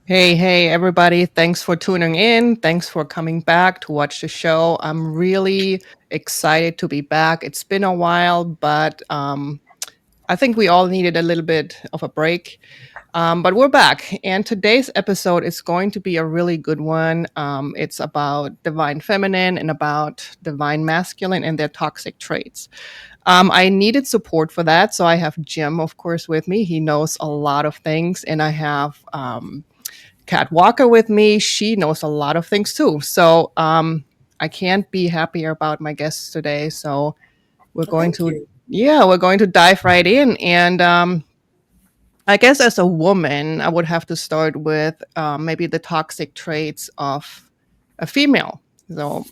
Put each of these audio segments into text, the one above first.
Hey, everybody. Thanks for tuning in. Thanks for coming back to watch the show. I'm really excited to be back. It's been a while, but I think we all needed a little bit of a break. But we're back, and today's episode is going to be a really good one. It's about divine feminine and about divine masculine and their toxic traits. I needed support for that, so I have Jim, of course, with me. He knows a lot of things, and I have Kat Walker with me. She knows a lot of things too. So I can't be happier about my guests today. So we're Well, going thank to, you. yeah, we're going to dive right in. And I guess as a woman, I would have to start with maybe the toxic traits of a female. So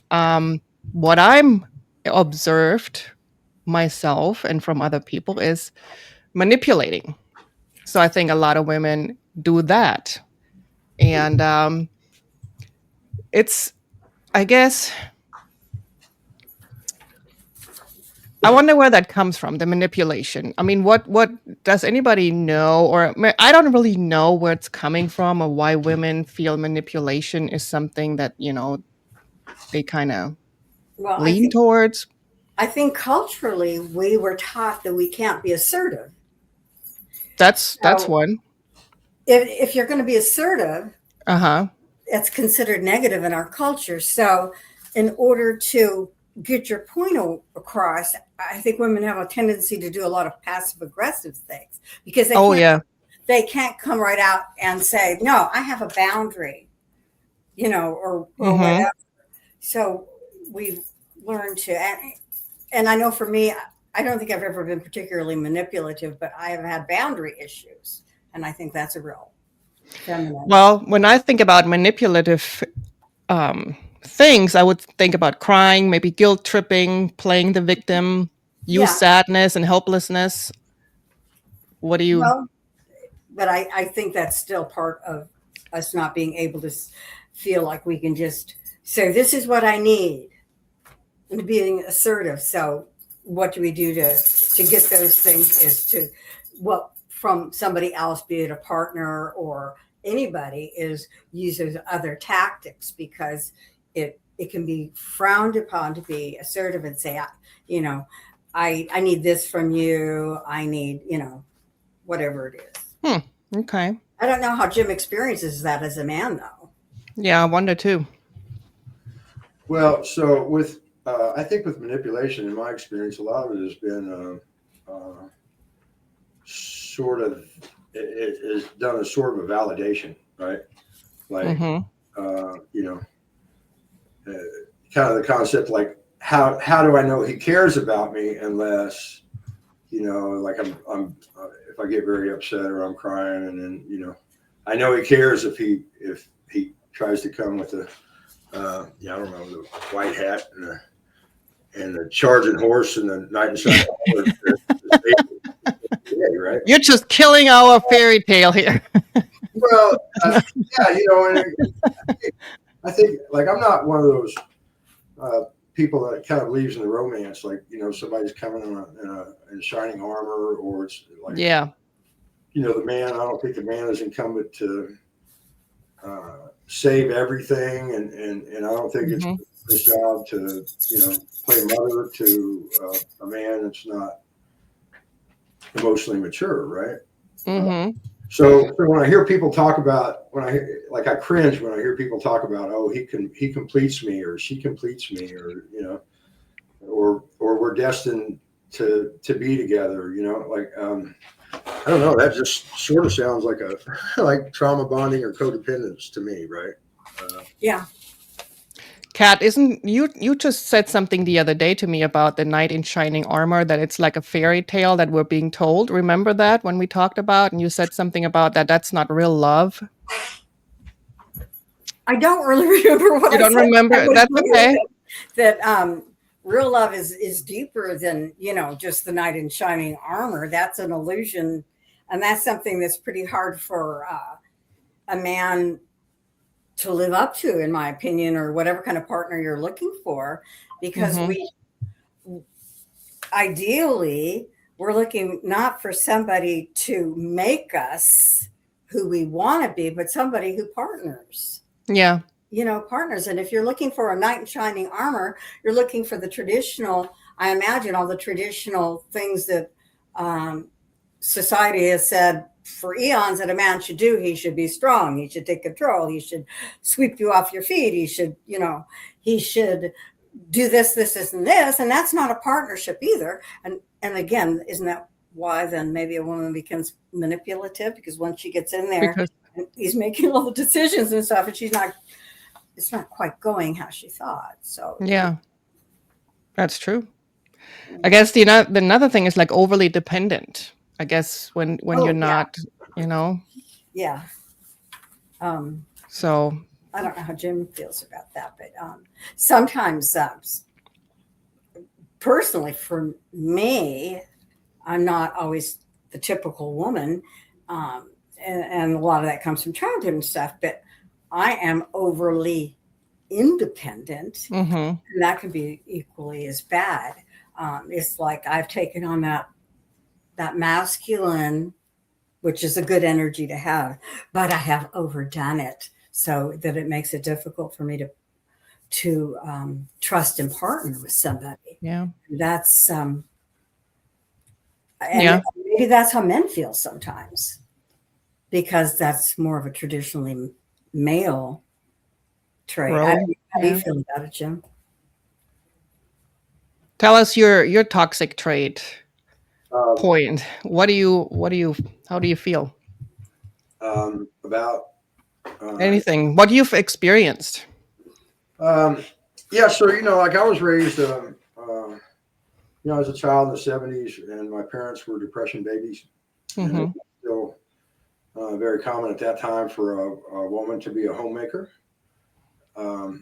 what I'm observed myself and from other people is manipulating. So I think a lot of women do that. And it's I guess I wonder where that comes from, the manipulation. I mean, what does anybody know I don't really know where it's coming from or why women feel manipulation is something that, they kind of Well, I lean think towards. I think culturally we were taught that we can't be assertive. That's So one. if you're going to be assertive, Uh-huh. it's considered negative in our culture. So in order to get your point across, I think women have a tendency to do a lot of passive aggressive things because Oh yeah. they can't come right out and say, "No, I have a boundary," or Mhm. whatever. So we've learned to, and I know for me, I don't think I've ever been particularly manipulative, but I have had boundary issues. And I think that's a real feminine. Well, when I think about manipulative things, I would think about crying, maybe guilt tripping, playing the victim, use Yeah. sadness and helplessness. What do you Well, but I think that's still part of us not being able to feel like we can just say, this is what I need, and being assertive. So what do we do to get those things is to what from somebody else, be it a partner or anybody, is use those other tactics because it can be frowned upon to be assertive and say, you know, I need this from you. I need, whatever it is. Hmm. Okay. I don't know how Jim experiences that as a man, though. Yeah, I wonder too. Well, so I think with manipulation, in my experience, a lot of it has been sort of it is done as sort of a validation, right? Like, Mhm. uh, you know, uh, kind of the concept like how do I know he cares about me unless like I'm if I get very upset or I'm crying and then I know he cares if he tries to come with a I don't know, the white hat and the charging horse and the knight in shining armor right? You're just killing our fairy tale here. Well, yeah, and I think like I'm not one of those uh, people that kind of believes in the romance, like somebody's coming in shining armor, or it's like Yeah. the man. I don't think the man is incumbent to save everything, and I don't think it's Mhm. his job to play mother to a man that's not emotionally mature, right? Uh, Mhm. so when I hear people talk about I cringe when I hear people talk about, oh, he completes me or she completes me, or or we're destined to be together, I don't know, that just sort of sounds like a like trauma bonding or codependence to me, right? uh, Yeah. Kat, isn't you just said something the other day to me about the knight in shining armor, that it's like a fairy tale that we're being told. Remember that when we talked about, and you said something about that that's not real love? I don't really remember what You I don't said. I remember? would That's agree with okay. it that real love is deeper than just the knight in shining armor. That's an illusion, and that's something that's pretty hard for a man to live up to, in my opinion, or whatever kind of partner you're looking for, because Mhm. we ideally we're looking not for somebody to make us who we want to be, but somebody who partners. Yeah. Partners. And if you're looking for a knight in shining armor, you're looking for the traditional, I imagine all the traditional things that society has said for eons that a man should do. He should be strong. He should take control. He should sweep you off your feet. He should do this, and this. And that's not a partnership either. And again, isn't that why then maybe a woman becomes manipulative? Because once she gets in there, Because and he's making all the decisions and stuff, and it's not quite going how she thought. So yeah, that's true. I guess another thing is like overly dependent. I guess when you're not, you know. yeah. So I don't know how Jim feels about that, but sometimes, personally, for me, I'm not always the typical woman, and a lot of that comes from childhood and stuff. But I am overly independent, mm-hmm. and that can be equally as bad. It's like I've taken on that masculine, which is a good energy to have, but I have overdone it so that it makes it difficult for me to trust and partner with somebody. Yeah. That's and Yeah. maybe that's how men feel sometimes, because that's more of a traditionally male trait. How do you feel about it, Jim? Tell us your toxic trait point. How do you feel? About Anything. What you've experienced. Yeah, so like I was raised, as a child in the '70s, and my parents were depression babies. Mm-hmm. And it was still very common at that time for a woman to be a homemaker. But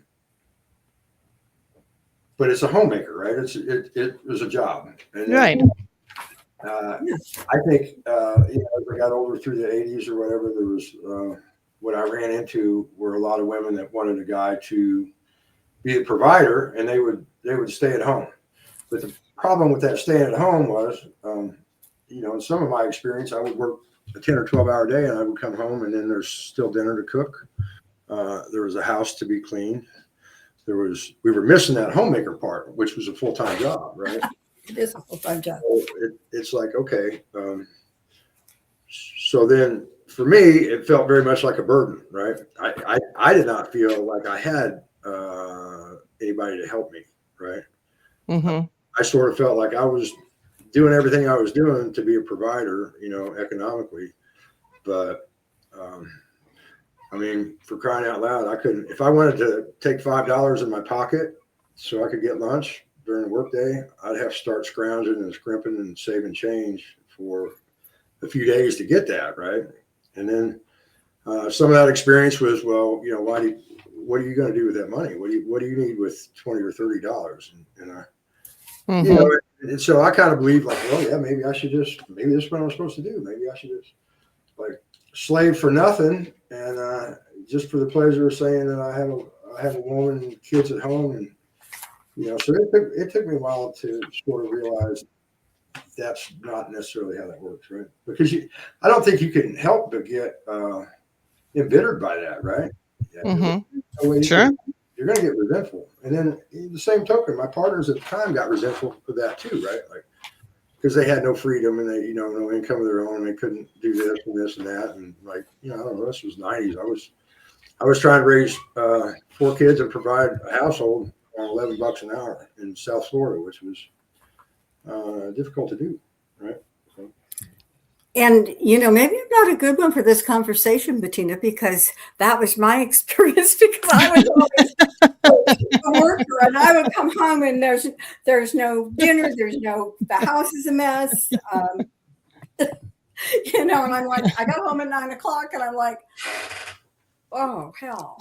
it's a homemaker, right? It was a job, and Right. I think as I got older through the '80s or whatever, there was what I ran into were a lot of women that wanted a guy to be a provider, and they would stay at home. But the problem with that staying at home was, in some of my experience, I would work a 10 or 12-hour day, and I would come home, and then there's still dinner to cook. There was a house to be cleaned. We were missing that homemaker part, which was a full-time job, right? It is a full-time job. So it's like, okay. So then for me, it felt very much like a burden, right? I did not feel like I had anybody to help me, right? Mm-hmm. I sort of felt like I was doing everything I was doing to be a provider, economically. But for crying out loud, I couldn't. If I wanted to take $5 in my pocket so I could get lunch during the workday, I'd have to start scrounging and scrimping and saving change for a few days to get that, right? And then some of that experience was, well, what are you going to do with that money? What do you need with $20 or $30? Mm-hmm. And so I kind of believed, like, well, yeah, maybe this is what I'm supposed to do. Maybe I should just like slave for nothing, and just for the pleasure of saying that I have a woman and kids at home, and so it took me a while to sort of realize that's not necessarily how that works, right? Because I don't think you can help but get embittered by that, right? Yeah, Mm-hmm. Sure. You're going to get resentful. And then the same token, my partners at the time got resentful for that too, right? Like, because they had no freedom and they, no income of their own, and they couldn't do this and this and that. And like, I don't know, this was '90s. I was trying to raise 4 kids and provide a household on $11 an hour in South Florida, which was difficult to do, right? So. And, maybe I'm not a good one for this conversation, Bettina, because that was my experience, because I was always a worker, and I would come home and there's no dinner, the house is a mess. And I'm like, I got home at 9 o'clock and I'm like, oh, hell.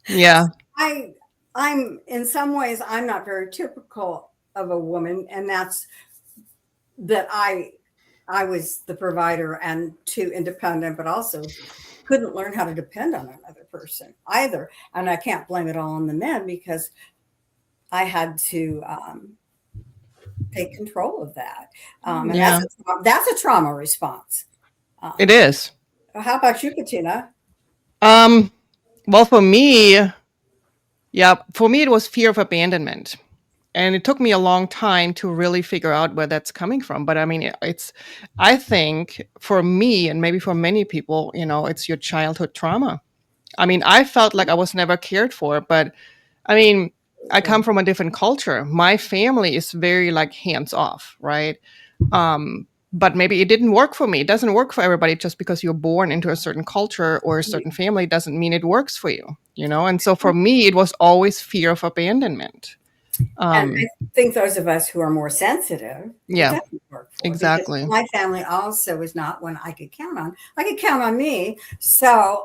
Yeah. I'm in some ways, I'm not very typical of a woman, and that's that I was the provider and too independent, but also couldn't learn how to depend on another person either. And I can't blame it all on the men, because I had to take control of that. And that's a trauma response. It is. How about you, Bettina? Um, well, for me, it was fear of abandonment. And it took me a long time to really figure out where that's coming from. But I mean, I think for me, and maybe for many people, it's your childhood trauma. I mean, I felt like I was never cared for, but I mean, I come from a different culture. My family is very like hands off, right? But maybe it didn't work for me. It doesn't work for everybody. Just because you're born into a certain culture or a certain family doesn't mean it works for you. And so for me, it was always fear of abandonment. And Um, I think those of us who are more sensitive, it yeah, doesn't work for, because exactly. my family also was not one I could count on. I could count on me. So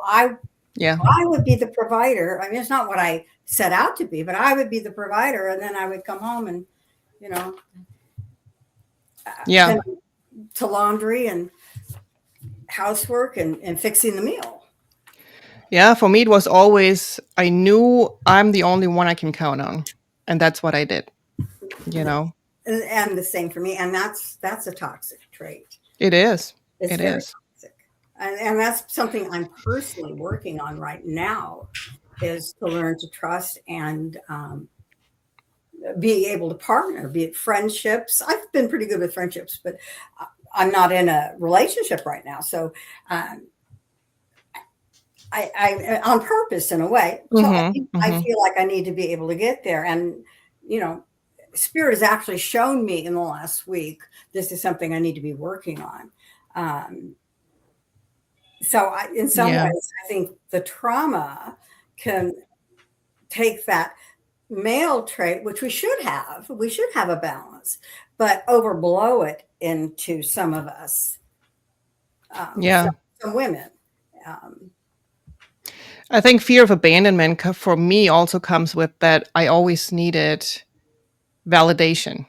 Yeah, I would be the provider. I mean, it's not what I set out to be, but I would be the provider. And then I would come home and, you know, yeah, then to laundry and housework and fixing the meal. yeah. For me, it was always I knew I'm the only one I can count on, and that's what I did. You Yeah. know, And the same for me. And that's a toxic trait. it is. It's It very is. toxic. And that's something I'm personally working on right now, is to learn to trust and be able to partner, be it friendships. I've been pretty good with friendships, but I'm not in a relationship right now. So um, I on purpose in a way. So Mm-hmm. I Mm-hmm. feel like I need to be able to get there. And, you know, Spirit has actually shown me in the last week, this is something I need to be working on. Um, in some Yeah. ways, I think the trauma can take that male trait, which we should have a balance, but overblow it into some of us, Yeah. some women. Um, I think fear of abandonment for me also comes with that I always needed validation,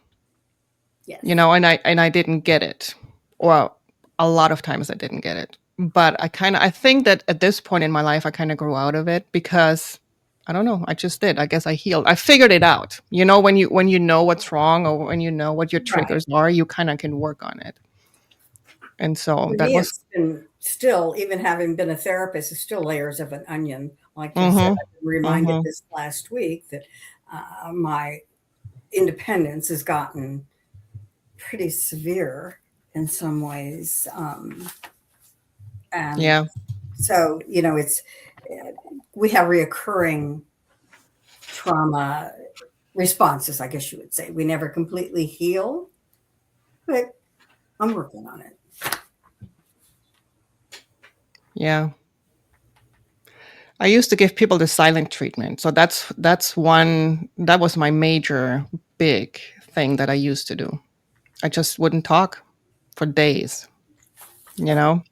yes. and I didn't get it. Or a lot of times I didn't get it. But I think that at this point in my life I kind of grew out of it because I don't know, I just did. I guess I healed. I figured it out. When you know what's wrong or when you know what your Right. triggers are, you kind of can work on it. And so For that me, was it's been still, even having been a therapist, it's still layers of an onion. Like I said, mhm. I've been reminded Mhm. this last week that my independence has gotten pretty severe in some ways. And Yeah. so, we have reoccurring trauma responses, I guess you would say. We never completely heal, but I'm working on it. Yeah. I used to give people the silent treatment. So that was my major big thing that I used to do. I just wouldn't talk for days, you know?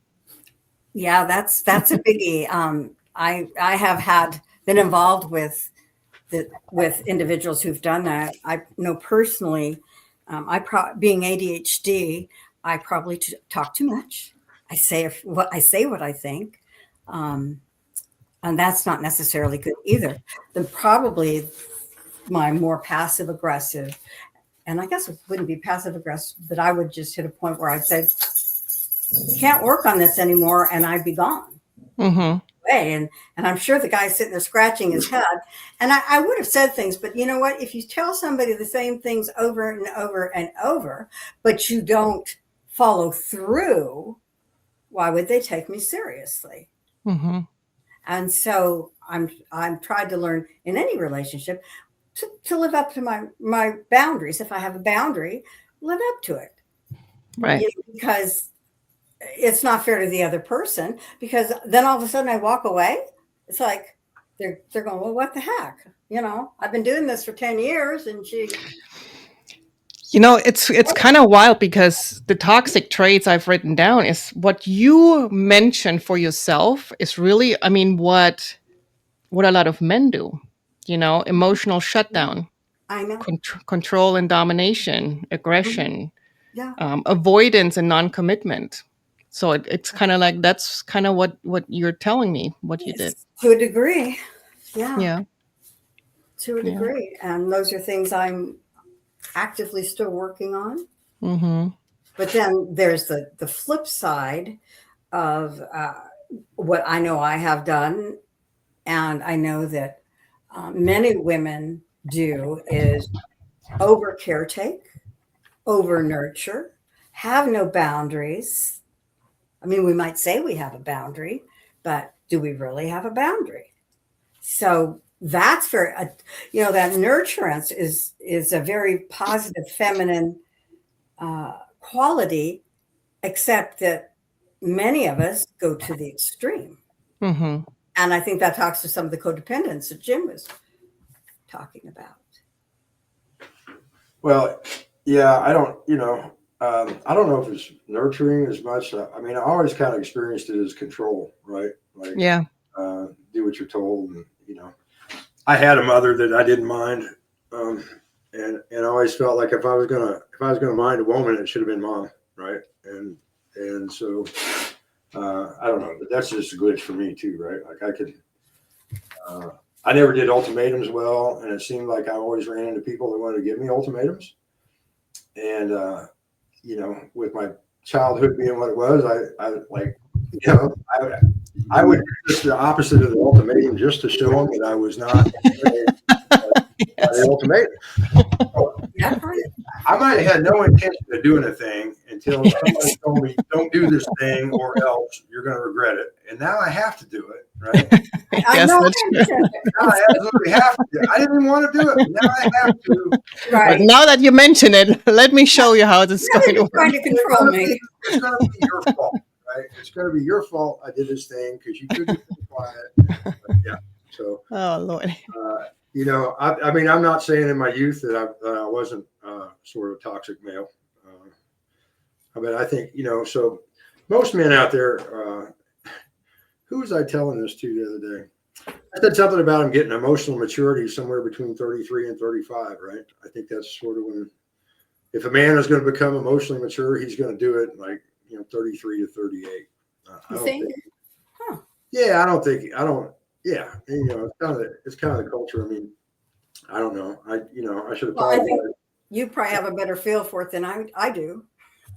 Yeah, that's a biggie. I have had been involved with individuals who've done that. I know personally, being ADHD, I probably talk too much. What I think, um, and that's not necessarily good either. Then probably my more passive aggressive, and I guess it wouldn't be passive aggressive, but I would just hit a point where I'd say, can't work on this anymore, and I'd be gone Mhm. away. And I'm sure the guy's sitting there scratching his head. And I would have said things, but you know what? If you tell somebody the same things over and over and over, but you don't follow through, why would they take me seriously? Mhm. And so I'm trying to learn in any relationship to live up to my boundaries. If I have a boundary, live up to it. Right. Because it's not fair to the other person, because then all of a sudden I walk away. It's like they're going, well, what the heck? I've been doing this for 10 years and It's kind of wild because the toxic traits I've written down is what you mentioned for yourself is really, I mean, what a lot of men do. Emotional shutdown, I know. control and domination, Mhm. aggression, Yeah. avoidance and non-commitment. So it's kind of like that's kind of what you're telling me what you did. It's to a degree. Yeah. Yeah, To a yeah. degree. And those are things I'm actively still working on. Mm-hmm. But then there's the flip side of what I know I have done, and I know that many women do, is over caretake, over nurture, have no boundaries. I mean, we might say we have a boundary, but do we really have a boundary? So that's very, that nurturance is a very positive feminine quality, except that many of us go to the extreme. Mm-hmm. And I think that talks to some of the codependence that Jim was talking about. Well, yeah, I don't know if it's nurturing as much. I mean, I always kind of experienced it as control, right? Like, Yeah. do what you're told, and I had a mother that I didn't mind, and I always felt like if I was gonna mind a woman, it should have been mom, right? And so I don't know, but that's just a glitch for me too, right? Like I could. I never did ultimatums well, and it seemed like I always ran into people that wanted to give me ultimatums. And with my childhood being what it was, I like, I would do just the opposite of the ultimatum just to show them that I was not the ultimatum. Yeah, right. I might have had no intention of doing a thing until somebody told me, "Don't do this thing, or else you're going to regret it." And now I have to do it, right? I Yes, know. that's true. Now I absolutely have to. I didn't even want to do it, but now I have to. But Right. now that you mention it, let me show you how this is You're going to trying work. to control me. It's going to be your fault, right? It's going to be your fault. I did this thing because you couldn't be quiet. But yeah. So, Oh, Lord. I mean, I'm not saying in my youth that I wasn't sort of toxic male. I mean, I think, so most men out there, who was I telling this to the other day? I said something about him getting emotional maturity somewhere between 33 and 35, right? I think that's sort of when, if a man is going to become emotionally mature, he's going to do it like, 33 to 38. I You don't think? think, Huh. yeah, yeah, it's kind of the culture. I mean, I don't know. I should Well, I apologize. think you probably have a better feel for it than I do.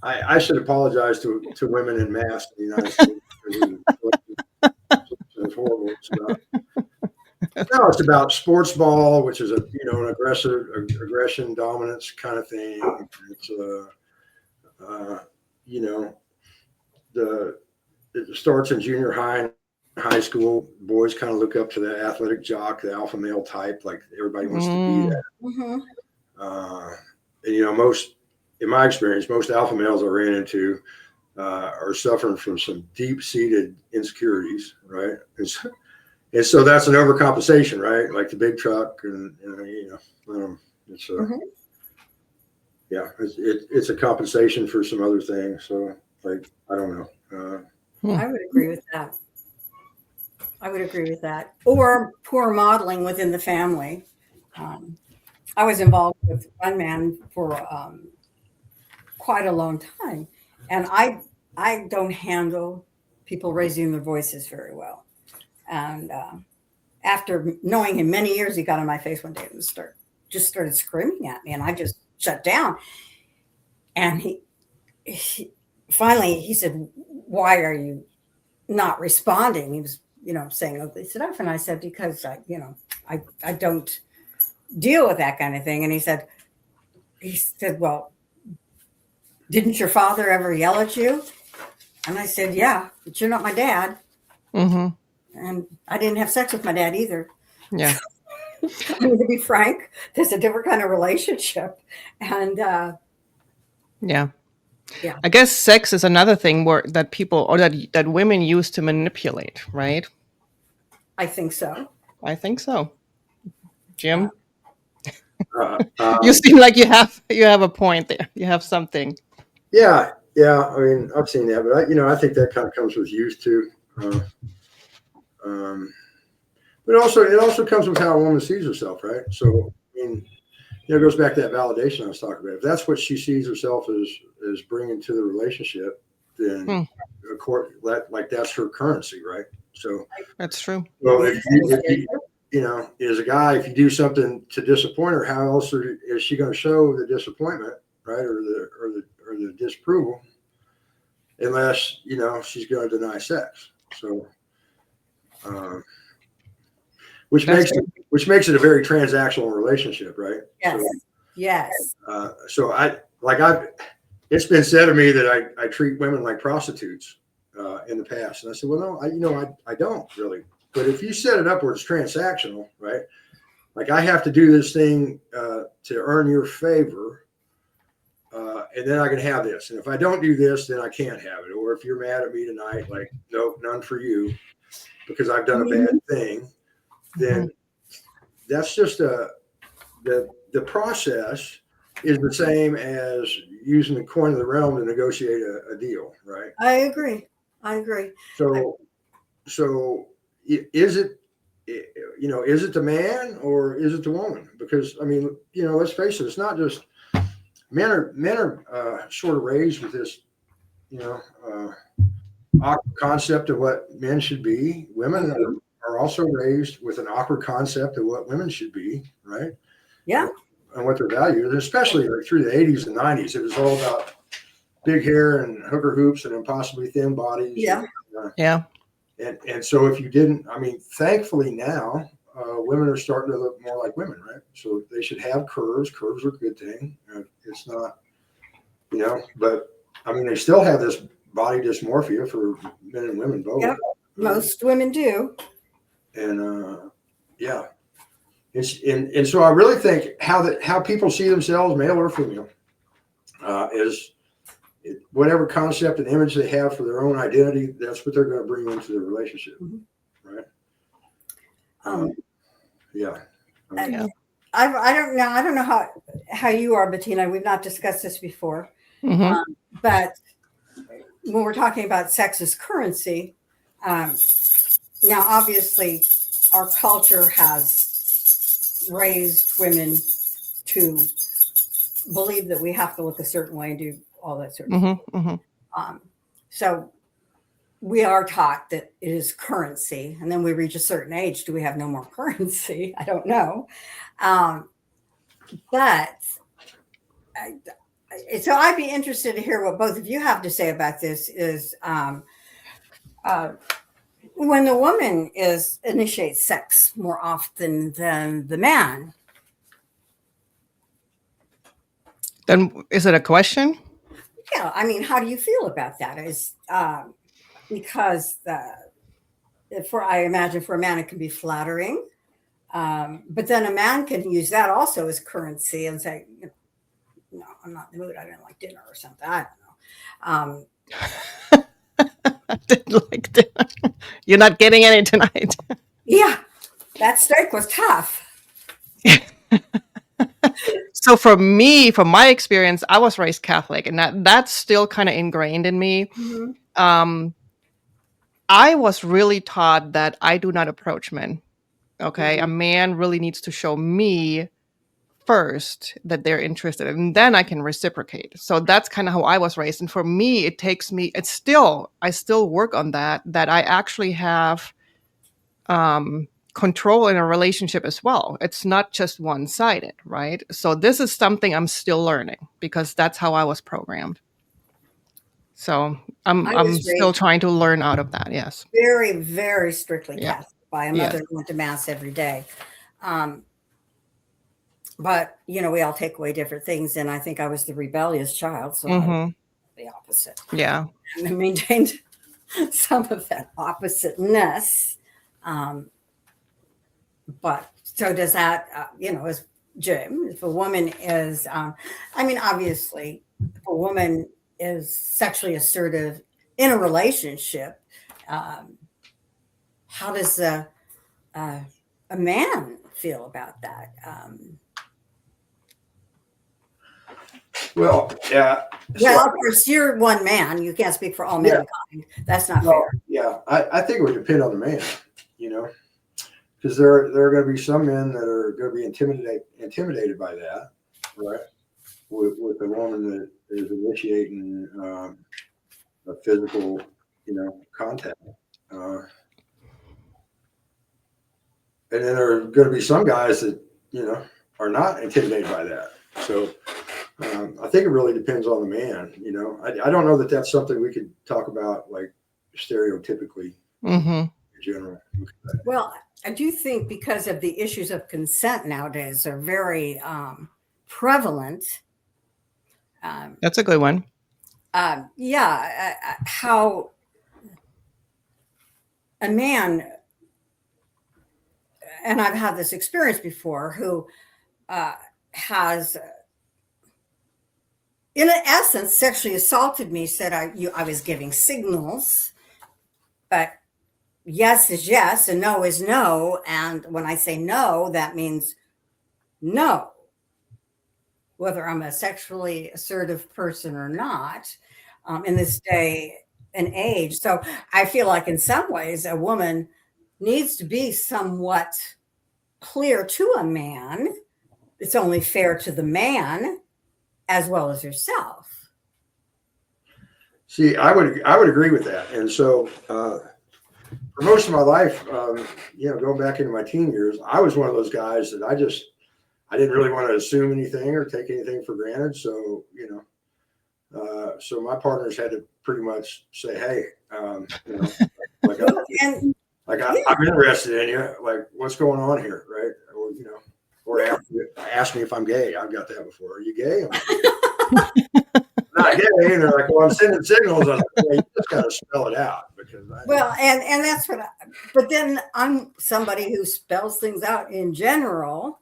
I should apologize to women in mass in the United States. It's horrible. It's about sports ball, which is an aggression dominance kind of thing. It's it starts in junior high and high school. Boys kind of look up to the athletic jock, the alpha male type, like everybody wants to be that. Mm-hmm. And most, in my experience, most alpha males I ran into are suffering from some deep-seated insecurities, right? And so that's an overcompensation, right? Like the big truck, and it's it's a compensation for some other things. So, like, I don't know. I would agree with that. I would agree with that. Or poor modeling within the family. I was involved with one man for quite a long time, and I don't handle people raising their voices very well. And after knowing him many years, he got on my face one day and started screaming at me, and I just shut down. And he finally he said, "Why are you not responding?" He was, saying ugly stuff, and I said, "Because I don't deal with that kind of thing." And he said, "Well, didn't your father ever yell at you?" And I said, "Yeah, but you're not my dad." Mm-hmm. And I didn't have sex with my dad either. Yeah. I mean, to be frank, there's a different kind of relationship. And Yeah. yeah, I guess sex is another thing that people or that women use to manipulate, right? I think so. I think so. Uh, Jim, Uh, you seem like you have a point there. You have something. yeah. I mean, I've seen that, but I think that kind of comes with youth too. But it also comes with how a woman sees herself, right? So, I mean, it goes back to that validation I was talking about. If that's what she sees herself as bringing to the relationship, then of course, that's her currency, right? So, That's true. well, if you as a guy, if you do something to disappoint her, how else is she going to show the disappointment, right, or the disapproval, unless she's going to deny sex? So, um, which makes it a very transactional relationship, right? Yes. So, Yes. It's been said to me that I treat women like prostitutes in the past, and I said, well, no, I don't really. But if you set it up where it's transactional, right? Like I have to do this thing to earn your favor, and then I can have this. And if I don't do this, then I can't have it. Or if you're mad at me tonight, like, nope, none for you, because I've done a bad thing, then that's just the process is the same as using the coin of the realm to negotiate a deal, right? I agree. So is it, is it the man or is it the woman? Because I mean, let's face it, it's not just men are sort of raised with this, awkward concept of what men should be. Women are also raised with an awkward concept of what women should be, right? Yeah. And what their value is, especially like through the 80s and 90s. It was all about big hair and hooker hoops and impossibly thin bodies. Yeah. And so if you didn't, I mean, thankfully now women are starting to look more like women, right? So they should have curves. Curves are a good thing. It's not, but I mean, they still have this body dysmorphia for men and women both. Yep. Most women do. And yeah. And so I really think how people see themselves, male or female, is whatever concept and image they have for their own identity. That's what they're going to bring into their relationship, right? Yeah. I don't know. I don't know how you are, Bettina. We've not discussed this before, but when we're talking about sex as currency, now obviously our culture has raised women to believe that we have to look a certain way and do all that sort of thing. So we are taught that it is currency, and then we reach a certain age. Do we have no more currency? I don't know. But so I'd be interested to hear what both of you have to say about this. Is when the woman initiates sex more often than the man. Then is it a question? Yeah, I mean, how do you feel about that? Is because I imagine for a man it can be flattering, but then a man can use that also as currency and say, no, I'm not in the mood. I didn't like dinner or something. I don't know. I didn't like dinner. You're not getting any tonight. Yeah, that steak was tough. So for me, from my experience, I was raised Catholic, and that's still kind of ingrained in me. I was really taught that I do not approach men. Okay, a man really needs to show me first that they're interested, and then I can reciprocate. So that's kind of how I was raised. And for me, I still work on that I actually have control in a relationship as well. It's not just one-sided, right? So this is something I'm still learning because that's how I was programmed. So I'm still trying to learn out of that. Yes. Very, very strictly Catholic by a mother who went to mass every day. But we all take away different things, and I think I was the rebellious child, so I was the opposite. Yeah, and I maintained some of that oppositeness. But so does that, as Jim, if a woman is, obviously, if a woman is sexually assertive in a relationship, how does a man feel about that? Well, yeah. Well, of course, you're one man. You can't speak for all mankind. That's not fair. Yeah, I think it would depend on the man, because there are going to be some men that are going to be intimidated by that, right? With a woman that is initiating a physical, contact. And then there are going to be some guys that, are not intimidated by that. So I think it really depends on the man. I don't know that that's something we could talk about like stereotypically. Mm-hmm. in general. Well, I do think because of the issues of consent nowadays are very prevalent. That's a good one. How a man, and I've had this experience before, who has, in essence, sexually assaulted me, said I was giving signals, but yes is yes and no is no. And when I say no, that means no, whether I'm a sexually assertive person or not, in this day and age. So I feel like in some ways a woman needs to be somewhat clear to a man. It's only fair to the man as well as herself. See, I would agree with that. And so for most of my life, going back into my teen years, I was one of those guys that I didn't really want to assume anything or take anything for granted. So, so my partners had to pretty much say, hey, like, I'm interested in you. Like, what's going on here? Right. Or ask me if I'm gay. I've got that before. Are you gay? I'm not gay. And they're like, well, I'm sending signals. I was like, well, you just got to spell it out because and that's what but then I'm somebody who spells things out in general.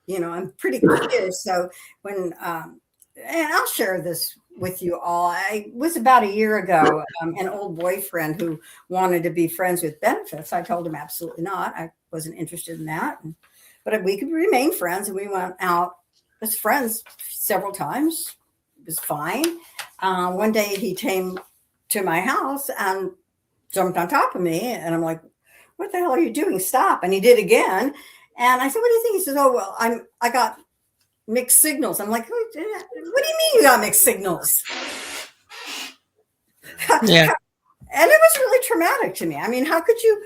I'm pretty clear. So when, and I'll share this with you all. I was about a year ago, an old boyfriend who wanted to be friends with benefits. I told him absolutely not. I wasn't interested in that. But we could remain friends, and we went out as friends several times. It was fine. One day he came to my house and jumped on top of me, and I'm like, what the hell are you doing? Stop. And he did again. And I said, what do you think? He says, oh, well, I got mixed signals. I'm like, what do you mean you got mixed signals? Yeah. And it was really traumatic to me. I mean, how could you,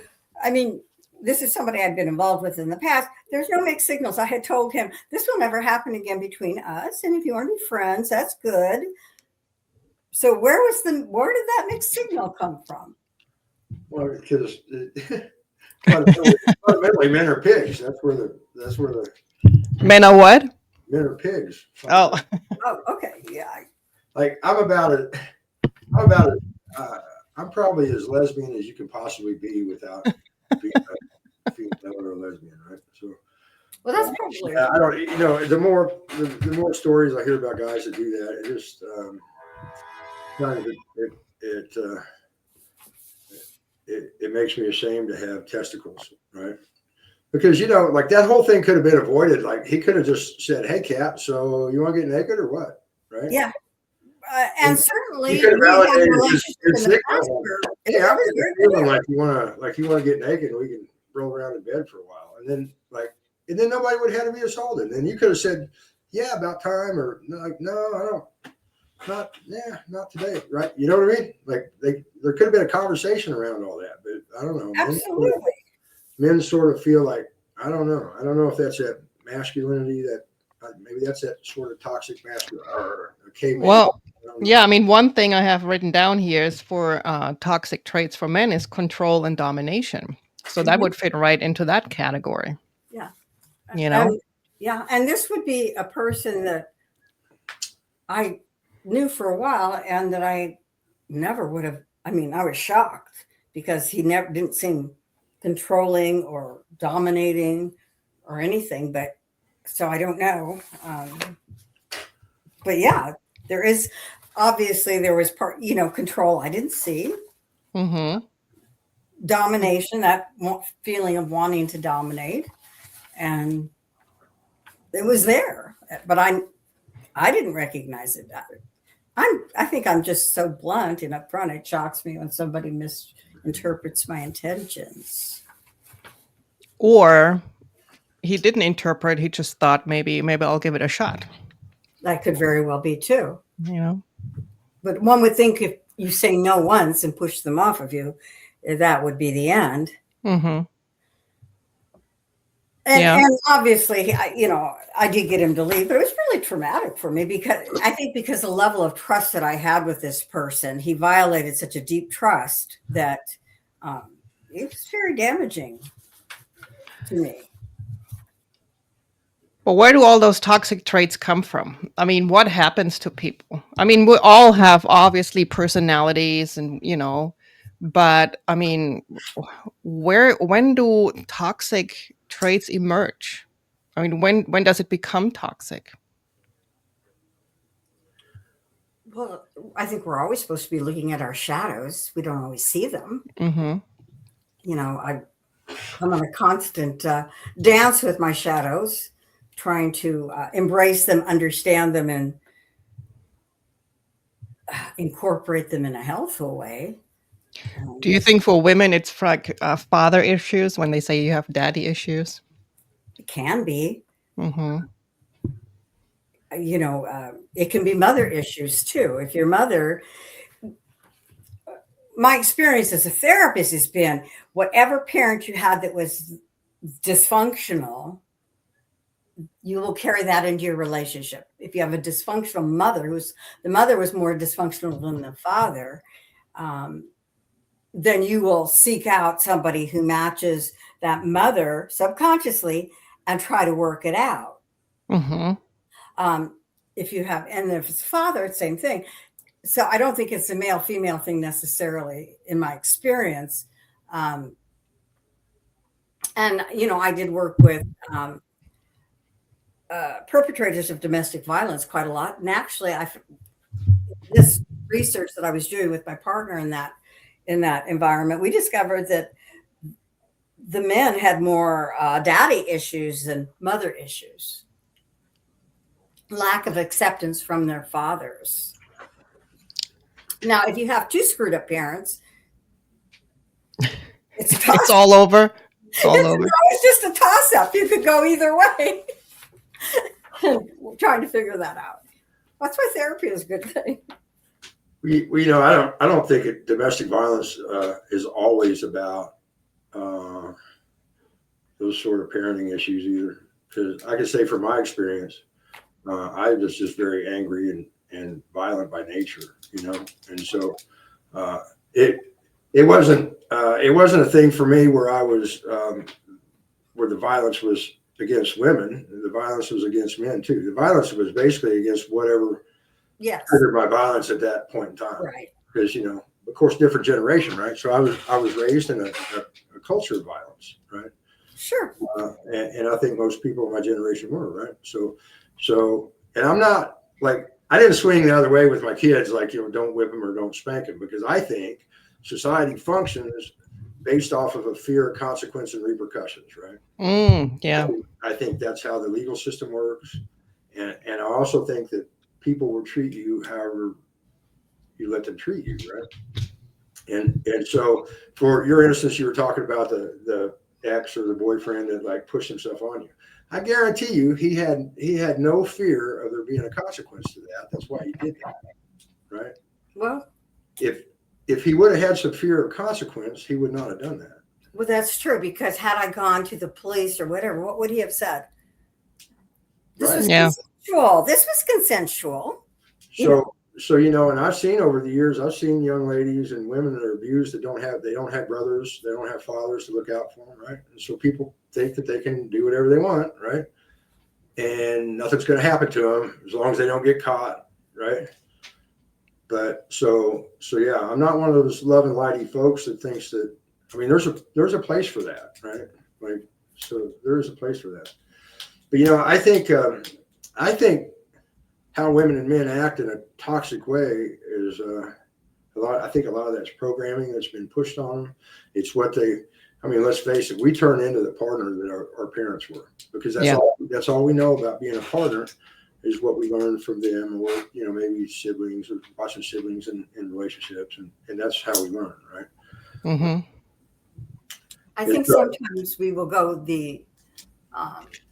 this is somebody I'd been involved with in the past. There's no mixed signals. I had told him this will never happen again between us. And if you want to be friends, that's good. So where did that mixed signal come from? Well, because fundamentally men are pigs. That's where the Men are what? men are pigs. Oh, Okay. Yeah. Like I'm probably as lesbian as you can possibly be without being a female or a lesbian, right? So, Well, that's probably. I don't. The more stories I hear about guys that do that, it just it makes me ashamed to have testicles, right? Because like that whole thing could have been avoided. Like he could have just said, "Hey, Cap, so you want to get naked or what?" Right? Yeah. And certainly, you could have validated his signal. Yeah, I'm feeling like you want to get naked, and we can roll around in bed for a while, and then nobody would have to be assaulted. And you could have said, "Yeah, about time," or like, "No, I don't." Not today, right? You know what I mean? Like there could have been a conversation around all that, but I don't know. Absolutely. Men sort of feel like I don't know. I don't know if that's that masculinity that maybe that's that sort of toxic masculinity or a caveman. well, yeah. I mean, one thing I have written down here is for toxic traits for men is control and domination. So that would fit right into that category. Yeah. Yeah. And this would be a person that I knew for a while and that I never would have. I was shocked because he didn't seem controlling or dominating or anything, but so I don't know. But yeah, there was part, control I didn't see. Mm-hmm. Domination, that feeling of wanting to dominate. And it was there, but I didn't recognize it. I think I'm just so blunt and upfront. It shocks me when somebody misinterprets my intentions. Or he didn't interpret. He just thought maybe I'll give it a shot. That could very well be too. But one would think if you say no once and push them off of you, that would be the end. Mm-hmm. And obviously, I did get him to leave, but it was really traumatic for me because the level of trust that I had with this person, he violated such a deep trust that it's very damaging to me. But where do all those toxic traits come from? I mean, what happens to people? I mean, we all have obviously personalities and, but I mean, when do toxic traits emerge? I mean, when does it become toxic? Well, I think we're always supposed to be looking at our shadows. We don't always see them. Mm-hmm. I'm on a constant dance with my shadows, trying to embrace them, understand them, and incorporate them in a healthful way. Do you think for women it's like father issues when they say you have daddy issues? It can be, Mm-hmm. it can be mother issues too. If your mother, my experience as a therapist has been whatever parent you had that was dysfunctional, you will carry that into your relationship. If you have a dysfunctional mother, the mother was more dysfunctional than the father, then you will seek out somebody who matches that mother subconsciously and try to work it out. Mm-hmm. If it's father, it's the same thing. So I don't think it's a male female thing necessarily in my experience. And I did work with perpetrators of domestic violence quite a lot. And actually, this research that I was doing with my partner in that environment, we discovered that the men had more daddy issues than mother issues. Lack of acceptance from their fathers. Now, if you have two screwed up parents, It's all over. It's all over. It's just a toss up. You could go either way. We're trying to figure that out. That's why therapy is a good thing. I don't think domestic violence is always about those sort of parenting issues either. Because I can say from my experience, I was just very angry and violent by nature, and so it wasn't a thing for me where I was where the violence was against women. The violence was against men too. The violence was basically against whatever triggered my violence at that point in time. Right. Because of course, different generation, right? So I was raised in a culture of violence, right? Sure. And I think most people in my generation were, right? So, and I'm not like, I didn't swing the other way with my kids, like, don't whip them or don't spank them, because I think society functions based off of a fear of consequence and repercussions, right? Yeah. I think that's how the legal system works. And I also think that people will treat you however you let them treat you, right? And so for your instance, you were talking about the ex or the boyfriend that like pushed himself on you. I guarantee you he had no fear of there being a consequence to that. That's why he did that, right? Well, if he would have had some fear of consequence, he would not have done that. Well, that's true, because had I gone to the police or whatever, what would he have said? This was consensual. This was consensual. So and I've seen over the years, I've seen young ladies and women that are abused that don't have brothers, they don't have fathers to look out for them, right? And so people think that they can do whatever they want, right? And nothing's going to happen to them as long as they don't get caught, right? But so yeah, I'm not one of those love and lighty folks that thinks that. I mean, there's a place for that, right? Like, so there is a place for that. But I think how women and men act in a toxic way is a lot. I think a lot of that's programming that's been pushed on them. It's what they. I mean, let's face it. We turn into the partner that our parents were, because that's all we know about being a partner is what we learned from them, or maybe siblings, or watching siblings in relationships, and that's how we learn, right? Mm-hmm. I think sometimes we will go the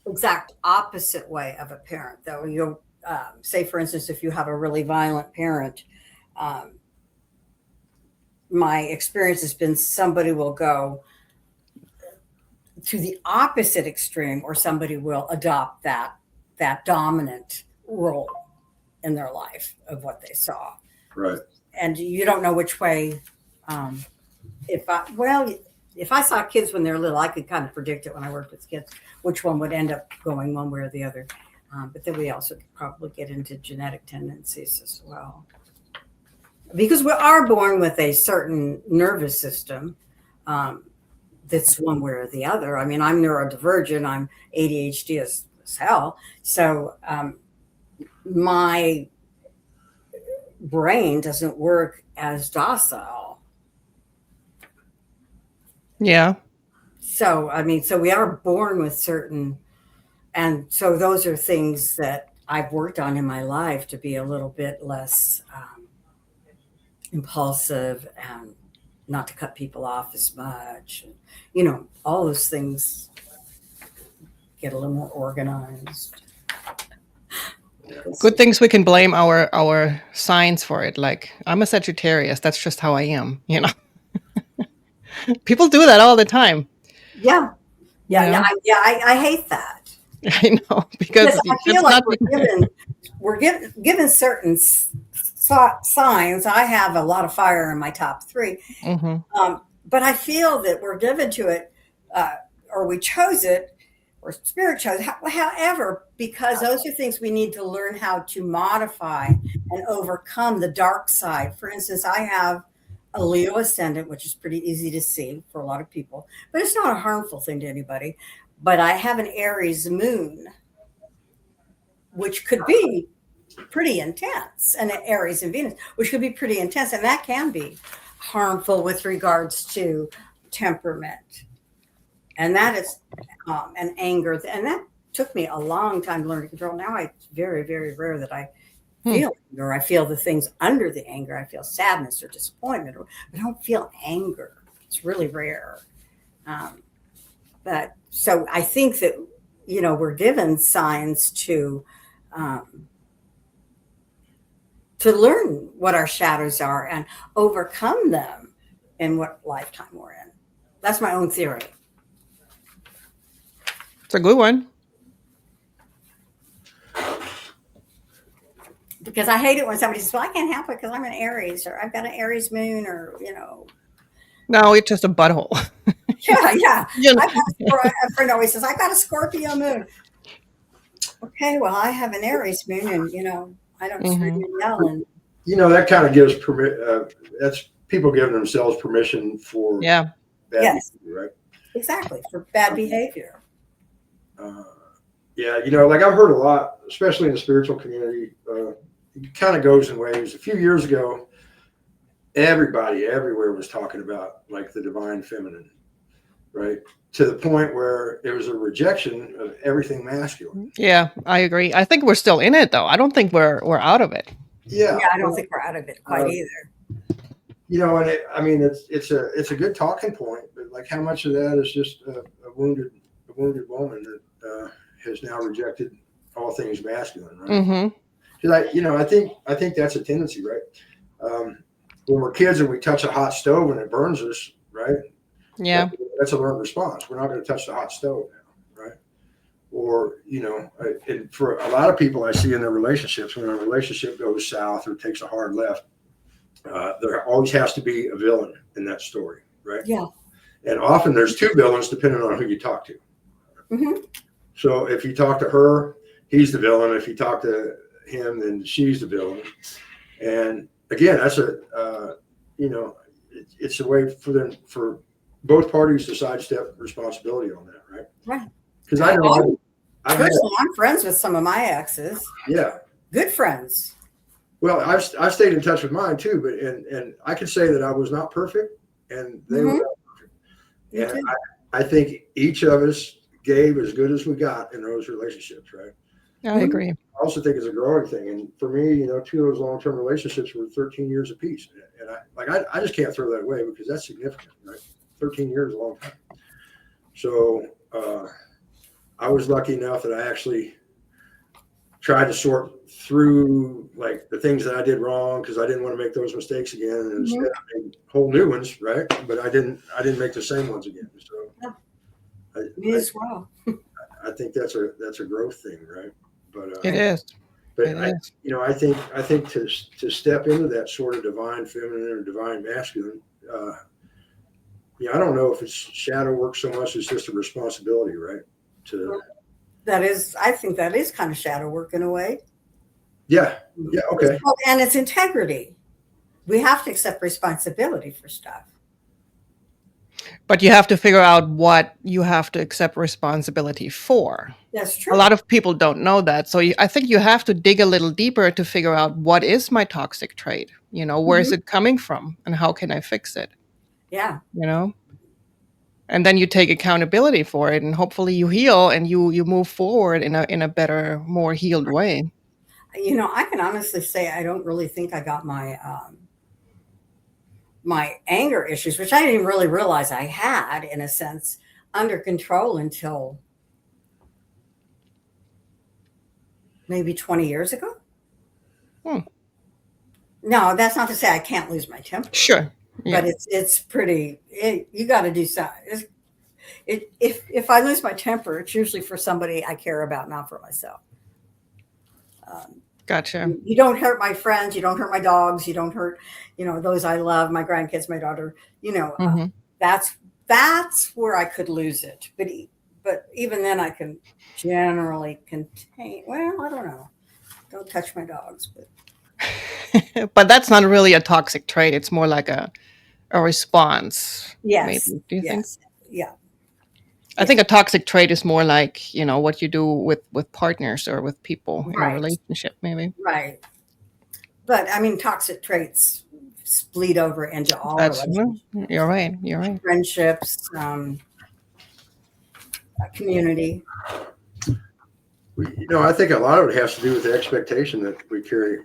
exact opposite way of a parent, though. You'll say, for instance, if you have a really violent parent, my experience has been somebody will go to the opposite extreme, or somebody will adopt that dominant role in their life of what they saw. Right. And you don't know which way. if I saw kids when they're little, I could kind of predict it when I worked with kids, which one would end up going one way or the other. But then we also could probably get into genetic tendencies as well. Because we are born with a certain nervous system that's one way or the other. I mean, I'm neurodivergent, I'm ADHD as hell. So my brain doesn't work as docile. Yeah. So, I mean, so we are born with certain, and so those are things that I've worked on in my life to be a little bit less impulsive and not to cut people off as much. You know, all those things get a little more organized. Good things we can blame our signs for it. Like, I'm a Sagittarius. That's just how I am. You know, people do that all the time. Yeah. You know? I hate that. I know, because I feel it's like not. we're given certain signs. I have a lot of fire in my top three, but I feel that we're given to it, or we chose it, or spirit chose. However, because those are things we need to learn how to modify and overcome the dark side. For instance, I have a Leo ascendant, which is pretty easy to see for a lot of people, but it's not a harmful thing to anybody. But I have an Aries moon, which could be pretty intense, and an Aries and Venus, which could be pretty intense, and that can be harmful with regards to temperament, and that is and anger, and that took me a long time to learn to control. Now it's very, very rare that I feel anger. I feel the things under the anger. I feel sadness or disappointment, but I don't feel anger. It's really rare. But so I think that, you know, we're given signs to learn what our shadows are and overcome them in what lifetime we're in. That's my own theory. It's a good one. Because I hate it when somebody says, well, I can't help it because I'm an Aries, or I've got an Aries moon, or, you know. No, it's just a butthole. Yeah. You know? A friend always says, I got a Scorpio moon. Okay, well, I have an Aries moon, and, you know, I don't scream and yell. And, you know, that kind of gives that's people giving themselves permission for Yeah. bad behavior, right? Exactly, for bad behavior. Yeah, you know, like I've heard a lot, especially in the spiritual community, it kind of goes in waves. A few years ago, everybody everywhere was talking about like the divine feminine, right? To the point where it was a rejection of everything masculine. Yeah, I agree. I think we're still in it, though. I don't think we're out of it. Yeah, I don't think we're out of it quite either. You know, and I mean, it's a good talking point, but like, how much of that is just a wounded woman that has now rejected all things masculine, right? Because I think that's a tendency, right? When we're kids and we touch a hot stove and it burns us, right? Yeah, that's a learned response. We're not going to touch the hot stove now, right? Or, you know, and for a lot of people I see in their relationships, when a relationship goes south or takes a hard left, there always has to be a villain in that story, right? Yeah. And often there's two villains depending on who you talk to. So if you talk to her, he's the villain. If you talk to him, then she's the villain. And again, that's you know, it's a way for both parties to sidestep responsibility on that, right? Right. Because I know personally, I'm friends with some of my exes. Yeah. Good friends. Well, I've stayed in touch with mine too, but and I can say that I was not perfect, and they were not perfect. And I think each of us gave as good as we got in those relationships, right? I agree. I also think it's a growing thing. And for me, you know, two of those long-term relationships were 13 years apiece. And I just can't throw that away because that's significant, right? 13 years is a long time. So I was lucky enough that I actually tried to sort through like the things that I did wrong because I didn't want to make those mistakes again. And instead I made whole new ones, right? But I didn't make the same ones again. So me as well. I think that's a growth thing, right? But it is. But I think to step into that sort of divine feminine or divine masculine, I don't know if it's shadow work so much as just a responsibility, right? To I think that is kind of shadow work in a way. yeah, yeah, okay. Well, and it's integrity. We have to accept responsibility for stuff. But you have to figure out what you have to accept responsibility for. That's A true. lot of people don't know that. So I think you have to dig a little deeper to figure out what is my toxic trait? Where is Mhm. it coming from and how can I fix it? Yeah. You know? And then you take accountability for it and hopefully you heal and you move forward in a better, more healed way. I can honestly say I don't really think I got my anger issues, which I didn't even really realize I had, in a sense, under control until maybe 20 years ago. Hmm. No, that's not to say I can't lose my temper, Sure. but Yeah. it's pretty. You got to do something. If I lose my temper, it's usually for somebody I care about, not for myself. Um, Gotcha. you don't hurt my friends. You don't hurt my dogs. You don't hurt, those I love, my grandkids, my daughter. Hmm. That's that's where I could lose it. But even then, I can generally contain. Well, I don't know. Don't touch my dogs, but But that's not really a toxic trait. It's more like a response, yes, maybe. Do you think? yes, yeah, I yeah, think a toxic trait is more like, what you do with partners or with people in a right, relationship, maybe. right. But I mean, toxic traits bleed over into all That's no, relationships, you're right. You're right. friendships, community. I think a lot of it has to do with the expectation that we carry.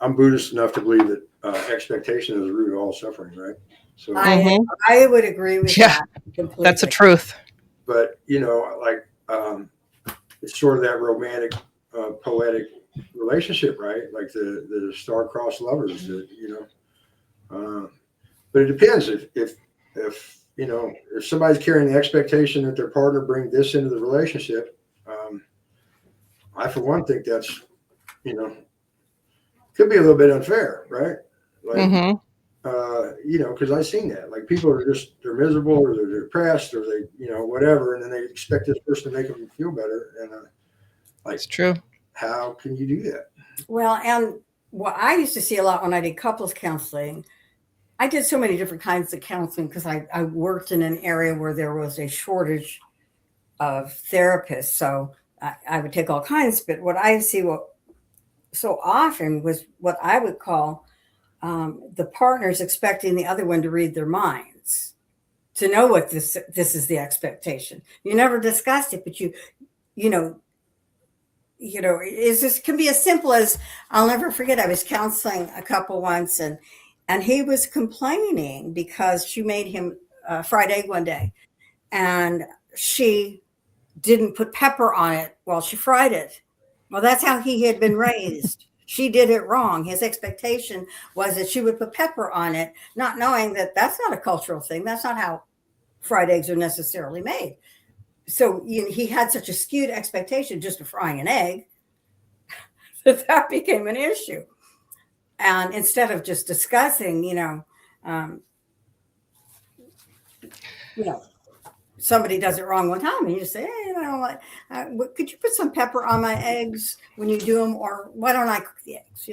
I'm Buddhist enough to believe that expectation is the root of all suffering, right? So, I Hmm. I would agree with Yeah, that that's the completely. truth. but like it's sort of that romantic, poetic relationship, right? Like the star-crossed lovers that but it depends if somebody's carrying the expectation that their partner bring this into the relationship. I for one think that's could be a little bit unfair, right? Like Hmm. because I've seen that. Like people are they're miserable or they're depressed or they whatever, and then they expect this person to make them feel better. And like, It's true. how can you do that? Well, and what I used to see a lot when I did couples counseling, I did so many different kinds of counseling because I worked in an area where there was a shortage of therapists. So I would take all kinds, but what I see so often was what I would call the partners expecting the other one to read their minds, to know what this is the expectation. You never discussed it, but you know is this can be as simple as I'll never forget. I was counseling a couple once, and he was complaining because she made him fried egg one day, and she didn't put pepper on it while she fried it. Well, that's how he had been raised. She did it wrong. His expectation was that she would put pepper on it, not knowing that that's not a cultural thing. That's not how fried eggs are necessarily made. So he had such a skewed expectation just of frying an egg that became an issue. And instead of just discussing, um, you know, somebody does it wrong one time, and you just say, "Hey, could you put some pepper on my eggs when you do them, or why don't I cook the eggs?"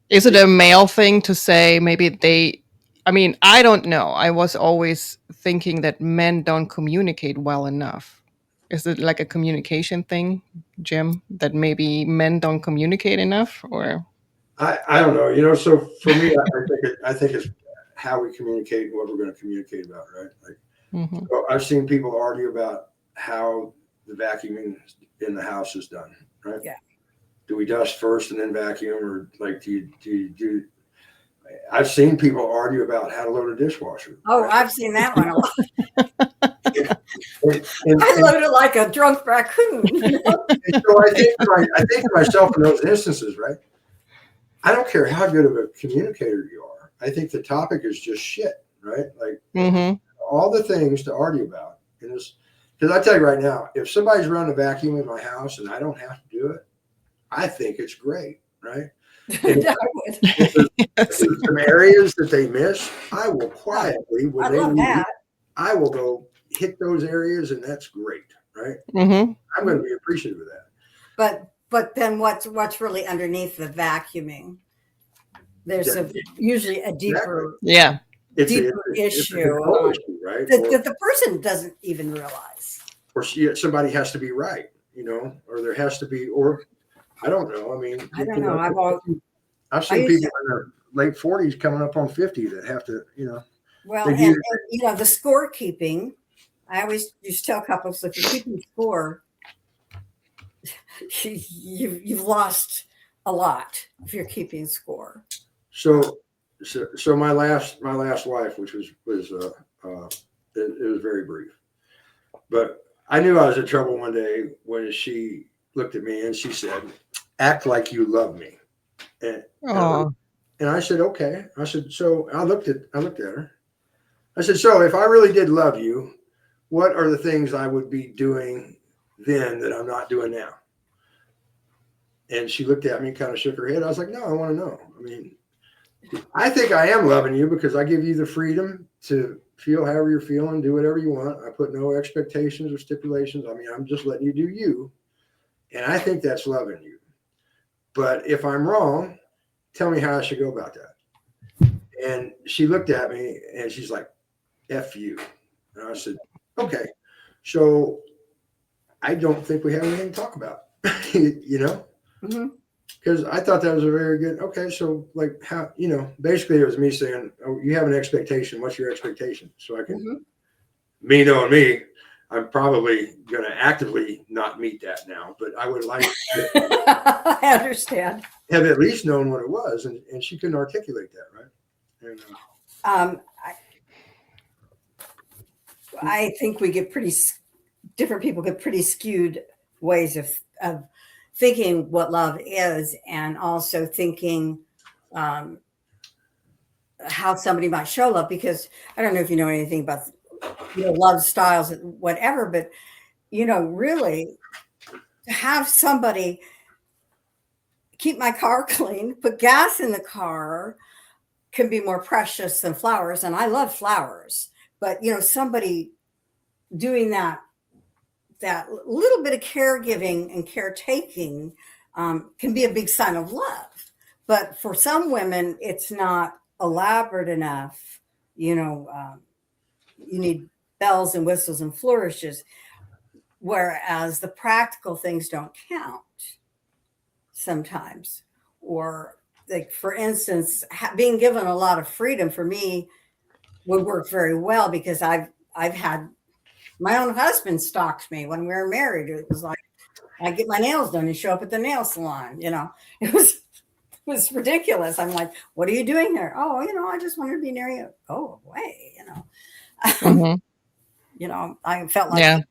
Is it a male thing to say maybe I mean, I don't know. I was always thinking that men don't communicate well enough. Is it like a communication thing, Jim, that maybe men don't communicate enough or I don't know. So for me, I think it's how we communicate and what we're going to communicate about, right? Like, Mhm. so I've seen people argue about how the vacuuming in the house is done, right? Yeah. Do we dust first and then vacuum, or like do I've seen people argue about how to load a dishwasher. Oh, Right? I've seen that one a lot. And I loaded like a drunk raccoon. so I think to myself in those instances, right? I don't care how good of a communicator you are. I think the topic is just shit, right? Like Mhm. all the things to argue about. And it's because I tell you right now, if somebody's running a vacuum in my house and I don't have to do it, I think it's great, right? And would. If there's some areas that they miss, I will quietly, when I they love leave, that. I will go hit those areas, and that's great, right? Mm-hmm. I'm going to be appreciative of that. But then what's really underneath the vacuuming? There's usually a deeper Yeah. It's a issue control issue, right? that the person doesn't even realize. Or somebody has to be right, or there has to be, or I don't know. I mean, I don't know. I've seen people in their late 40s coming up on 50 that have to, Well, and the scorekeeping. I always used to tell couples, if you're keeping score, you've lost a lot if you're keeping score. So my last wife, which was it was very brief, but I knew I was in trouble one day when she looked at me and she said, "Act like you love me," and I said, "Okay." I said, so I looked at her. I said, "So if I really did love you, what are the things I would be doing then that I'm not doing now?" And she looked at me, kind of shook her head. I was like, "No, I want to know. I mean, I think I am loving you because I give you the freedom to feel however you're feeling, do whatever you want. I put no expectations or stipulations. I mean, I'm just letting you do you. And I think that's loving you. But if I'm wrong, tell me how I should go about that." And she looked at me and she's like, "F you." And I said, "Okay. So I don't think we have anything to talk about," Mm-hmm. Because I thought that was a very good, okay, so like how, basically it was me saying, "Oh, you have an expectation. What's your expectation?" So I can, me knowing me, I'm probably going to actively not meet that now, but I would like to I understand. have at least known what it was. And she couldn't articulate that, right? And, I think we get different people get pretty skewed ways of thinking what love is, and also thinking how somebody might show love. Because I don't know if you know anything about love styles, whatever, but really to have somebody keep my car clean, put gas in the car, can be more precious than flowers. And I love flowers, but somebody doing that little bit of caregiving and caretaking can be a big sign of love. But for some women, it's not elaborate enough. You need bells and whistles and flourishes, whereas the practical things don't count sometimes. Or like, for instance, being given a lot of freedom for me would work very well, because I've had my own husband stalked me when we were married. It was like, I get my nails done and show up at the nail salon. It was ridiculous. I'm like, "What are you doing here?" "Oh, I just wanted to be near you." "Go away." Mm-hmm. I felt like,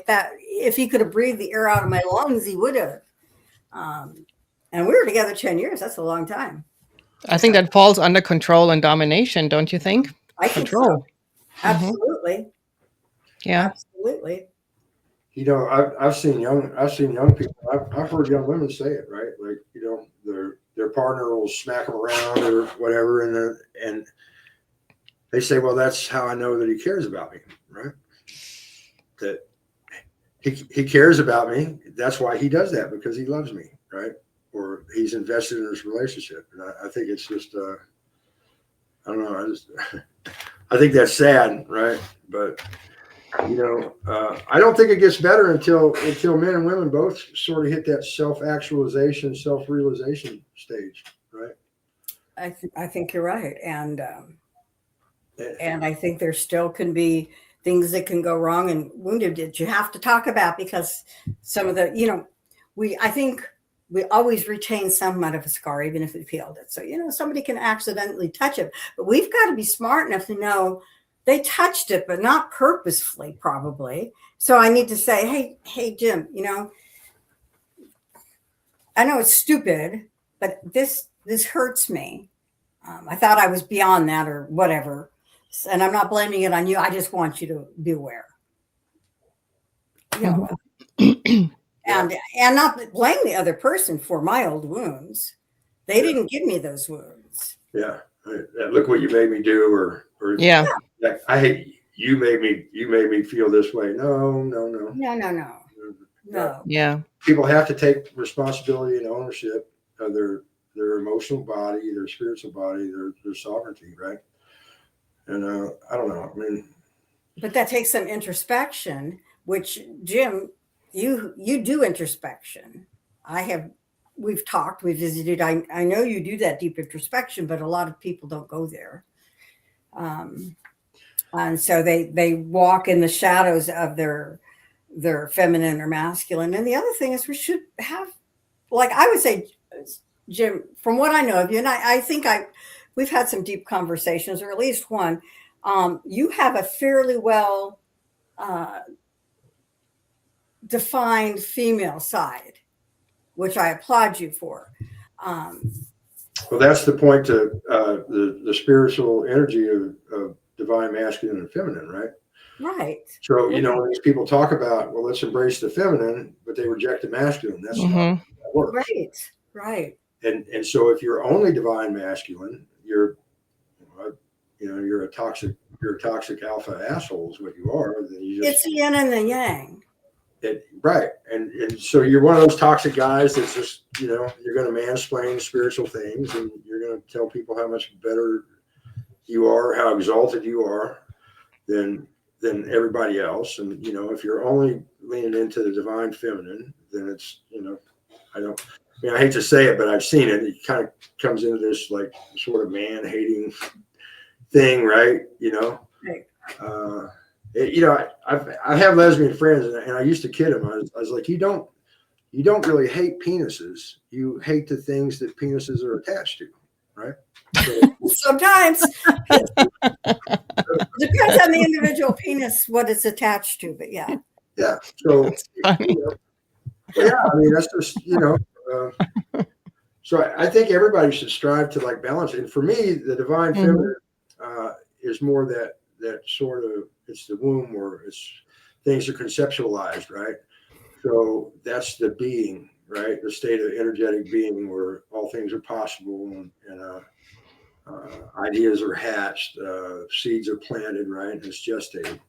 that if he could have breathed the air out of my lungs, he would have. And we were together 10 years. That's a long time. I think that falls under control and domination, don't you think? I think Control. so. Absolutely. Yeah. Absolutely. I've seen young people. I've heard young women say it, right? Like, their partner will smack them around or whatever, and they say, "Well, that's how I know that he cares about me," right? That he cares about me. That's why he does that, because he loves me, right? Or he's invested in this relationship. And I think it's just, I don't know. I think that's sad, right? But I don't think it gets better until men and women both sort of hit that self-actualization, self-realization stage, right? I think you're right, and I think there still can be things that can go wrong and wounded that you have to talk about, because some of the I think we always retain some amount of a scar, even if we healed it. So somebody can accidentally touch it, but we've got to be smart enough to know they touched it, but not purposefully, probably. So I need to say, hey, Jim, I know it's stupid, but this hurts me. I thought I was beyond that or whatever. And I'm not blaming it on you. I just want you to be aware. And not blame the other person for my old wounds. They didn't give me those wounds. Yeah. Look what you made me do, or Yeah. like, I hate you made me feel this way. No, no, no. No. Yeah. People have to take responsibility and ownership of their emotional body, their spiritual body, their sovereignty, right? And I don't know. I mean, But that takes some introspection, which Jim, you do introspection. We've talked, we visited. I know you do that deep introspection, but a lot of people don't go there. And so they walk in the shadows of their feminine or masculine. And the other thing is we should have, like I would say, Jim, from what I know of you, and I think we've had some deep conversations, or at least one. You have a fairly well defined female side, which I applaud you for. well, that's the point to the spiritual energy of divine masculine and feminine, right? Right. So, these people talk about, well, let's embrace the feminine, but they reject the masculine. That's not how that works. Right. And so if you're only divine masculine, you're a toxic alpha asshole is what you are. Then It's the yin and the yang. Right. And so you're one of those toxic guys that's just, you're going to mansplain spiritual things, and you're going to tell people how much better you are, how exalted you are than everybody else. And, if you're only leaning into the divine feminine, then it's, I hate to say it, but I've seen it. It kind of comes into this like sort of man hating thing, right? Right. I have lesbian friends, and I used to kid them. I was like, you don't really hate penises. You hate the things that penises are attached to, right? So, sometimes it depends on the individual penis what it's attached to, but yeah. Yeah. So, yeah, I mean, that's just, so I think everybody should strive to like balance it. And for me, the divine feminine is more that sort of, it's the womb where things are conceptualized, right? So that's the being, right? The state of energetic being where all things are possible, and ideas are hatched, seeds are planted, right? And it's gestated.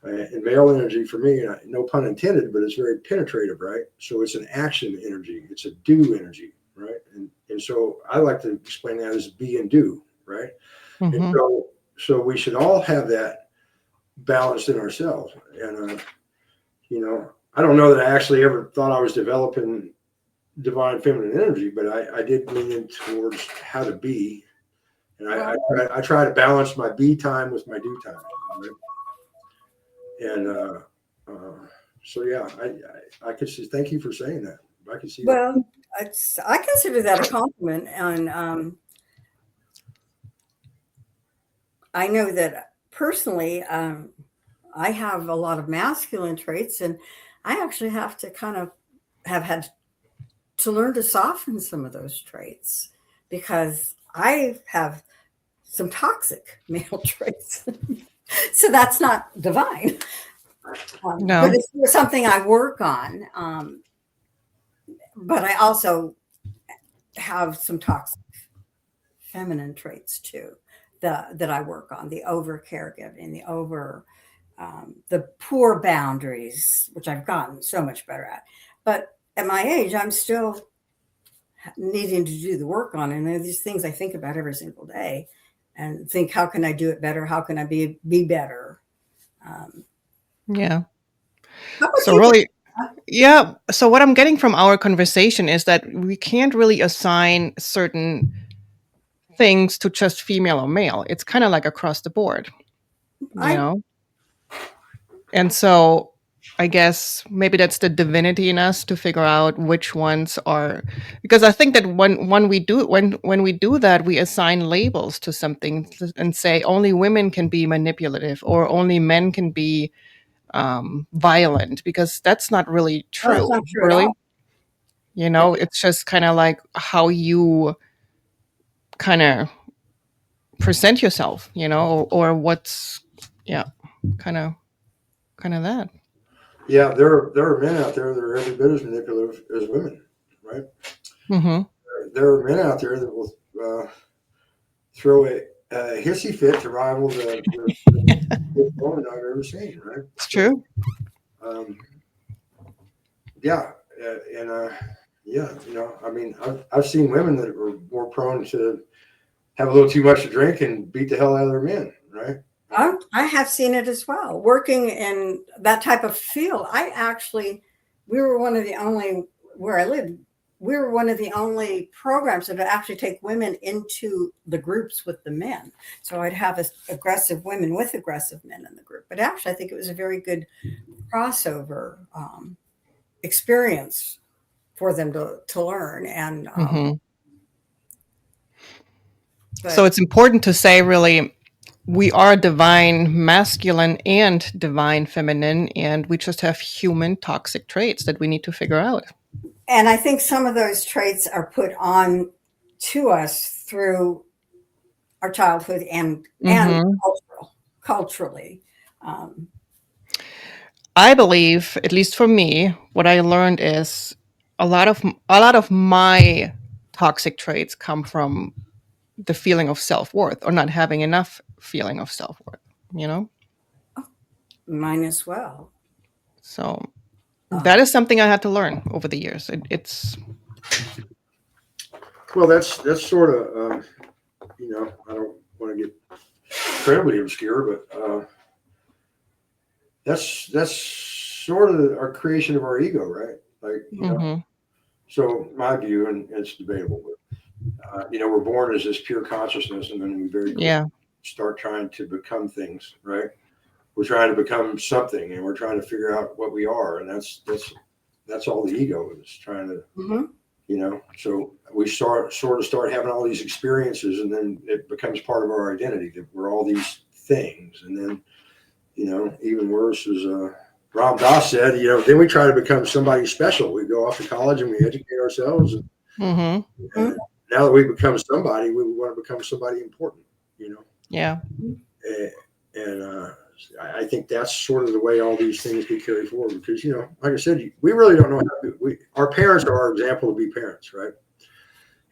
And male energy for me, no pun intended, but it's very penetrative, right? So it's an action energy. It's a do energy, right? And so I like to explain that as be and do, right? And so we should all have that balanced in ourselves. And, I don't know that I actually ever thought I was developing divine feminine energy, but I did lean in towards how to be. And I try to balance my be time with my do time, right? And so, yeah, I could see, thank you for saying that. I can see that. I consider that a compliment. And I know that personally, I have a lot of masculine traits, and I actually have to kind of have had to learn to soften some of those traits because I have some toxic male traits. So that's not divine. No. But it's something I work on. But I also have some toxic feminine traits too that I work on, the over caregiving, the poor boundaries, which I've gotten so much better at. But at my age, I'm still needing to do the work on it. And there are these things I think about every single day and think, how can I do it better? How can I be better? Yeah. So really, yeah. So what I'm getting from our conversation is that we can't really assign certain things to just female or male. It's kind of like across the board, And so I guess maybe that's the divinity in us to figure out which ones are, because I think that when we do that, we assign labels to something and say only women can be manipulative or only men can be violent, because that's not really true. That's not true really. At all. It's just kind of like how you kind of present yourself, or what's, kind of that. Yeah, there are men out there that are every bit as manipulative as women, right? Mm-hmm. there are men out there that will throw a hissy fit to rival the woman I've ever seen, right? It's So, true. um, yeah, and yeah, I mean, I've seen women that are more prone to have a little too much to drink and beat the hell out of their men, right? I have seen it as well. Working in that type of field, we were one of the only, where I lived, we were one of the only programs that would actually take women into the groups with the men. So I'd have aggressive women with aggressive men in the group. But actually, I think it was a very good crossover experience for them to learn. And So it's important to say, really, we are divine masculine and divine feminine, and we just have human toxic traits that we need to figure out. And I think some of those traits are put on to us through our childhood and culturally. I believe, at least for me, what I learned is a lot of my toxic traits come from the feeling of self-worth or not having enough feeling of self-worth, you know? Mine as well. So that is something I had to learn over the years. It's Well, that's sort of I don't want to get incredibly obscure, but that's sort of our creation of our ego, right? Like so my view, and it's debatable, but we're born as this pure consciousness, and then we very quickly start trying to become things, right? We're trying to become something, and we're trying to figure out what we are, and that's all the ego is trying to. So we start having all these experiences, and then it becomes part of our identity that we're all these things. And then, even worse, as Ram Dass said, then we try to become somebody special. We go off to college and we educate ourselves. And now that we become somebody, we want to become somebody important, Yeah. And I think that's sort of the way all these things get carried forward because, like I said, we really don't know our parents are our example to be parents, right?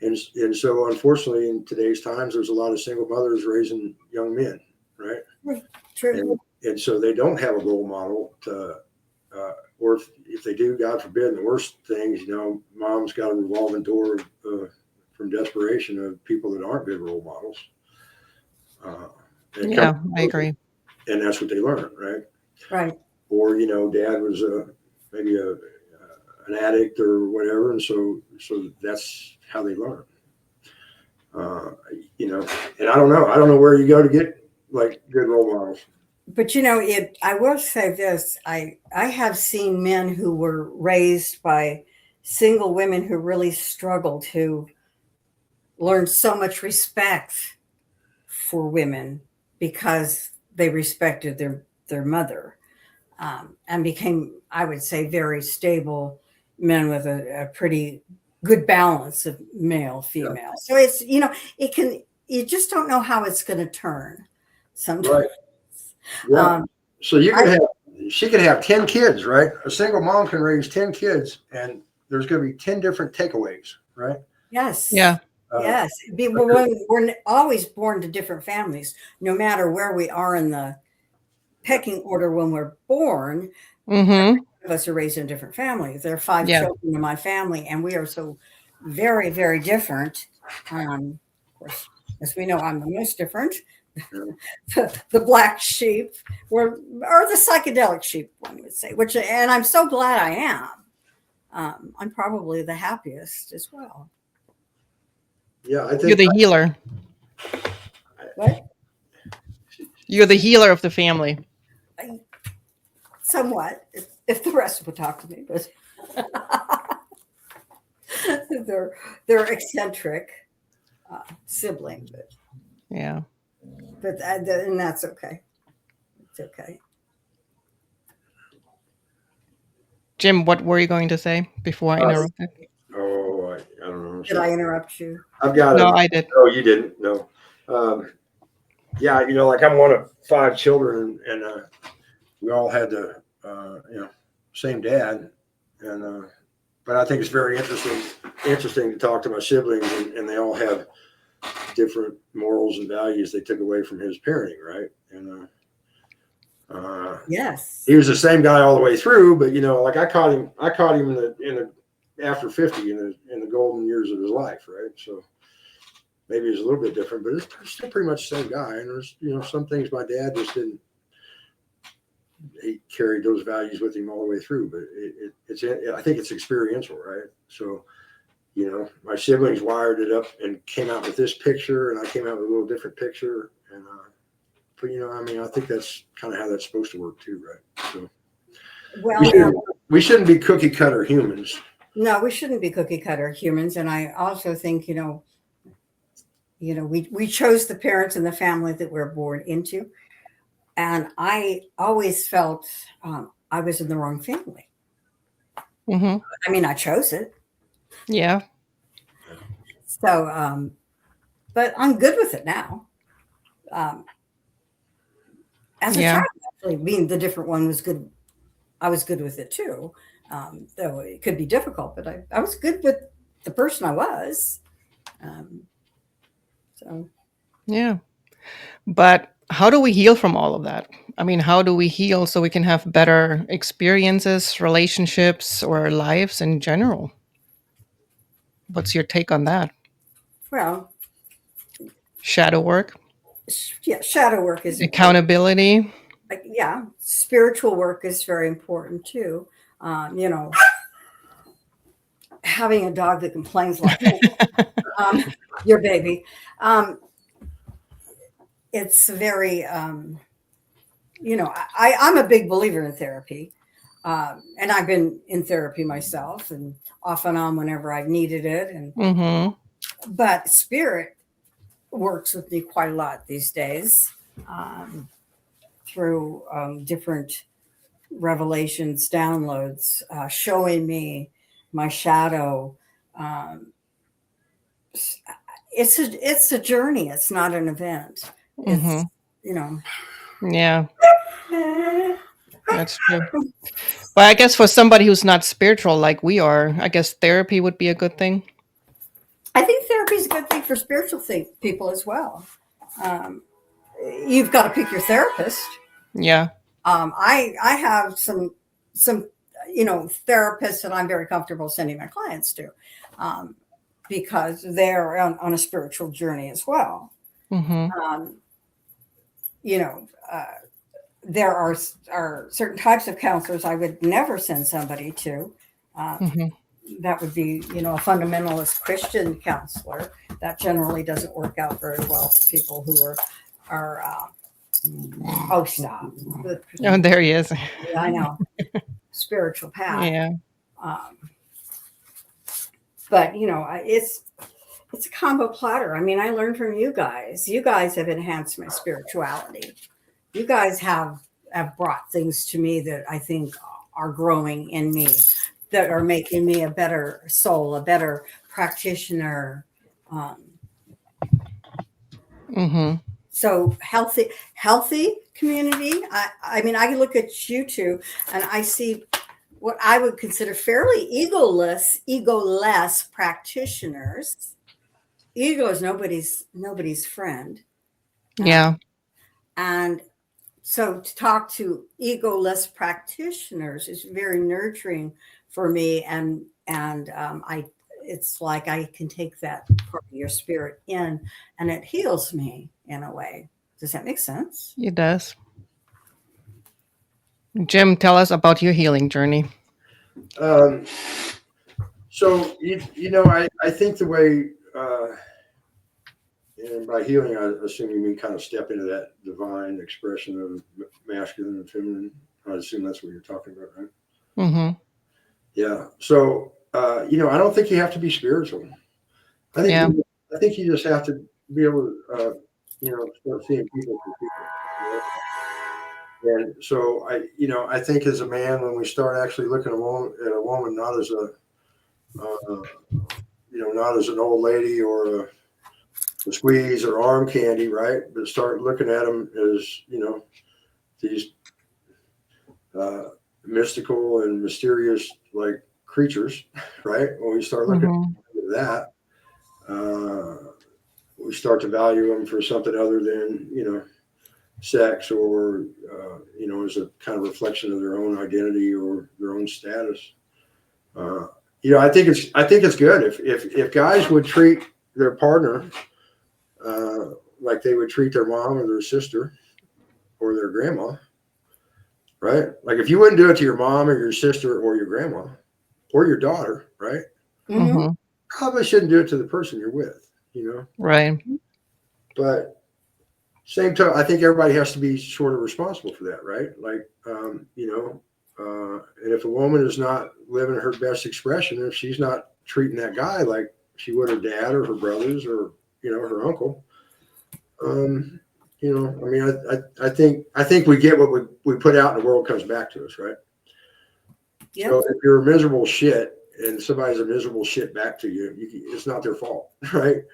And so unfortunately in today's times, there's a lot of single mothers raising young men, right? True. And so they don't have a role model to, or if they do, God forbid, the worst things, mom's got a revolving door from desperation of people that aren't good role models. I agree. And that's what they learn, right? Right. Or dad was maybe an addict or whatever, and so that's how they learn. And I don't know where you go to get like good role models. But I will say this: I have seen men who were raised by single women who really struggled, who learned so much respect for women because they respected their mother, and became, I would say, very stable men with a pretty good balance of male, female. So it's, you just don't know how it's going to turn sometimes. Right. Yeah. So she could have 10 kids, right? A single mom can raise 10 kids and there's going to be 10 different takeaways, right? Yes. Yeah. Yes. We're always born to different families, no matter where we are in the pecking order when we're born. Of us are raised in different families. There are 5 children in my family, and we are so very, very different. Of course, as we know, I'm the most different. the black sheep, or the psychedelic sheep, one would say. And I'm so glad I am. I'm probably the happiest as well. Yeah, I think you're the healer. What? You're the healer of the family. Somewhat, if the rest would talk to me, but they're eccentric sibling, but and that's okay. It's okay. Jim, what were you going to say before I interrupted? Oh, I don't know. Did I interrupt you? I've got No, I did. No, you didn't. No. Yeah, like I'm one of 5 children, and we all had the same dad, and but I think it's very interesting to talk to my siblings, and they all have different morals and values they took away from his parenting, right? And Yes. he was the same guy all the way through, but like I caught him in the after 50 in the golden years of his life, right? So maybe it's a little bit different, but it's still pretty much the same guy. And there's some things my dad just didn't. He carried those values with him all the way through, but I think it's experiential, right? So my siblings wired it up and came out with this picture, and I came out with a little different picture, and but I think that's kind of how that's supposed to work too, right? So we shouldn't be cookie cutter humans. No, we shouldn't be cookie cutter humans. And I also think, we chose the parents and the family that we're born into. And I always felt I was in the wrong family. Mm-hmm. I mean, I chose it. Yeah. So, but I'm good with it now. As a child, actually, being the different one was good. I was good with it too. Though it could be difficult, but I was good with the person I was. So. Yeah. But how do we heal from all of that? I mean, how do we heal so we can have better experiences, relationships, or lives in general? What's your take on that? Well, Shadow work, yeah, shadow work is important. accountability. Yeah, spiritual work is very important too. Having a dog that complains like your baby, it's very, I'm a big believer in therapy. And I've been in therapy myself and off and on whenever I've needed it. Mm-hmm. But spirit works with me quite a lot these days through different revelations, downloads, showing me my shadow. It's a journey. It's not an event. It's Yeah, that's true. But I guess for somebody who's not spiritual like we are, I guess therapy would be a good thing. I think therapy is a good thing for spiritual people as well. You've got to pick your therapist. Yeah. I have some therapists that I'm very comfortable sending my clients to because they're on a spiritual journey as well. Mm-hmm. There are certain types of counselors I would never send somebody to. Mm-hmm. That would be, a fundamentalist Christian counselor. That generally doesn't work out very well for people who are oh, stop. Oh, there he is. Yeah, I know. Spiritual path. Yeah. But, it's a combo platter. I mean, I learned from you guys. You guys have enhanced my spirituality. You guys have brought things to me that I think are growing in me, that are making me a better soul, a better practitioner. Mm-hmm. So healthy community. I mean, I look at you two and I see what I would consider fairly egoless practitioners. Ego is nobody's friend. Yeah. And so to talk to egoless practitioners is very nurturing for me. And it's like I can take that part of your spirit in and it heals me in a way. Does that make sense? It does. Jim, tell us about your healing journey. So I think the way, and by healing, I assume you mean kind of step into that divine expression of masculine and feminine. I assume that's what you're talking about, right? Mm-hmm. Yeah. So I don't think you have to be spiritual. I think you just have to be able to start seeing people for people. And so I think as a man, when we start actually looking at a woman not as not as an old lady or a squeeze or arm candy, right? But start looking at them as these mystical and mysterious, like creatures, right? When we start looking at that, we start to value them for something other than, sex or, as a kind of reflection of their own identity or their own status. I think it's good if guys would treat their partner like they would treat their mom or their sister or their grandma, right? Like if you wouldn't do it to your mom or your sister or your grandma or your daughter, right? Probably shouldn't do it to the person you're with, Right. But same time, I think everybody has to be sort of responsible for that, right? Like, and if a woman is not living her best expression, if she's not treating that guy like she would her dad or her brothers or, her uncle, I think we get what we put out in the world comes back to us, right? Yep. So if you're a miserable shit and somebody's a miserable shit back to you, it's not their fault, right?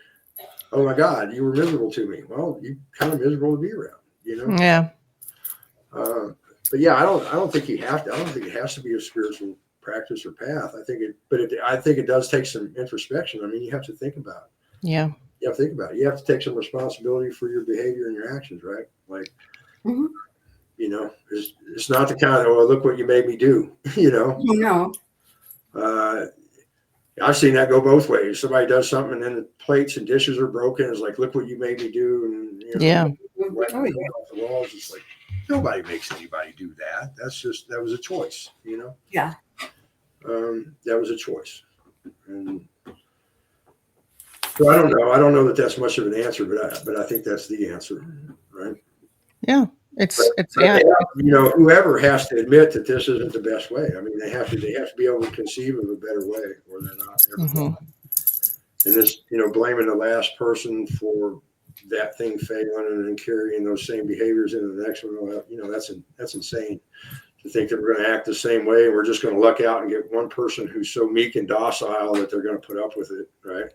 Oh my God, you were miserable to me. Well, you kind of miserable to be around, Yeah. But yeah, I don't think you have to. I don't think it has to be a spiritual practice or path. I think it does take some introspection. I mean, you have to think about it. Yeah. You have to think about it. You have to take some responsibility for your behavior and your actions, right? Like, it's not the kind of, look what you made me do, No. I've seen that go both ways. Somebody does something and then the plates and dishes are broken. It's like, look what you made me do. And, wiping off the walls. It's like, nobody makes anybody do that. That was a choice, Yeah. That was a choice. And so I don't know. I don't know that that's much of an answer, but I think that's the answer, right? Yeah. Whoever has to admit that this isn't the best way. I mean, they have to be able to conceive of a better way, or they're not ever going. And this, blaming the last person for that thing failing and then carrying those same behaviors into the next one, that's insane to think that we're going to act the same way and we're just going to luck out and get one person who's so meek and docile that they're going to put up with it, right?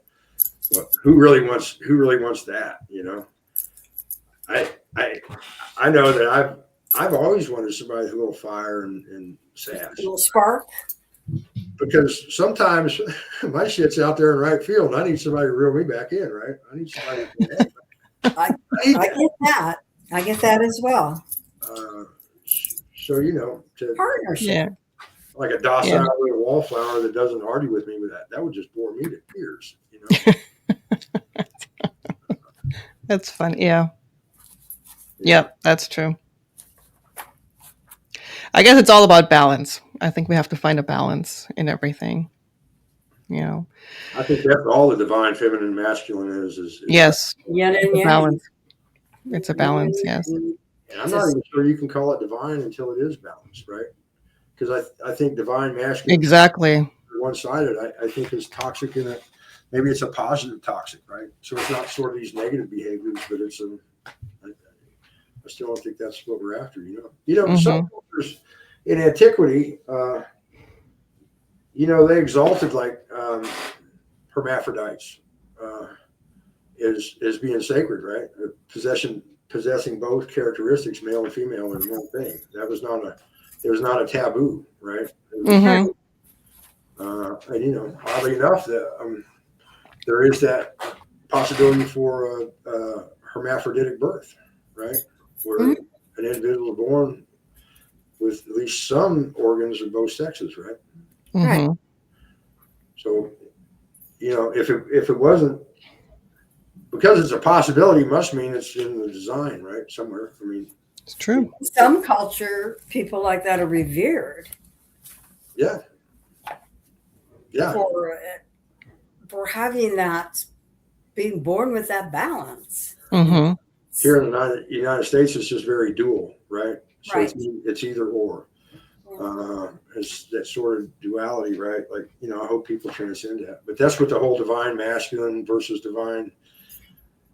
But who really wants that? I know that I've always wanted somebody with a little fire and sass, a little spark. Because sometimes my shit's out there in right field. I need somebody to reel me back in, right? I need somebody. I get that. I get that as well. So to partnership, like a docile little wallflower that doesn't argue with me with that would just bore me to tears. That's fun. Yeah. Yep, that's true. I guess it's all about balance. I think we have to find a balance in everything. I think that's all the divine feminine and masculine is yes. It's a balance. It's a balance, yes. And I'm not even sure you can call it divine until it is balanced, right? Because I think divine masculine exactly one-sided, I think is toxic in that maybe it's a positive toxic, right? So it's not sort of these negative behaviors, but it's I still don't think that's what we're after, Some cultures in antiquity, they exalted like hermaphrodites as being sacred, right? Possessing both characteristics, male and female, in one thing. It was not a taboo, right? And oddly enough, that there is that possibility for a hermaphroditic birth, right? Where an individual is born with at least some organs of both sexes, right? Right. So, if it wasn't, because it's a possibility, must mean it's in the design, right? Somewhere. I mean, it's true. Some culture, people like that are revered. Yeah. Yeah. For having that, being born with that balance. Here in the United States, it's just very dual, right? So right. It's either or. It's that sort of duality, right? Like, I hope people transcend that. But that's what the whole divine masculine versus divine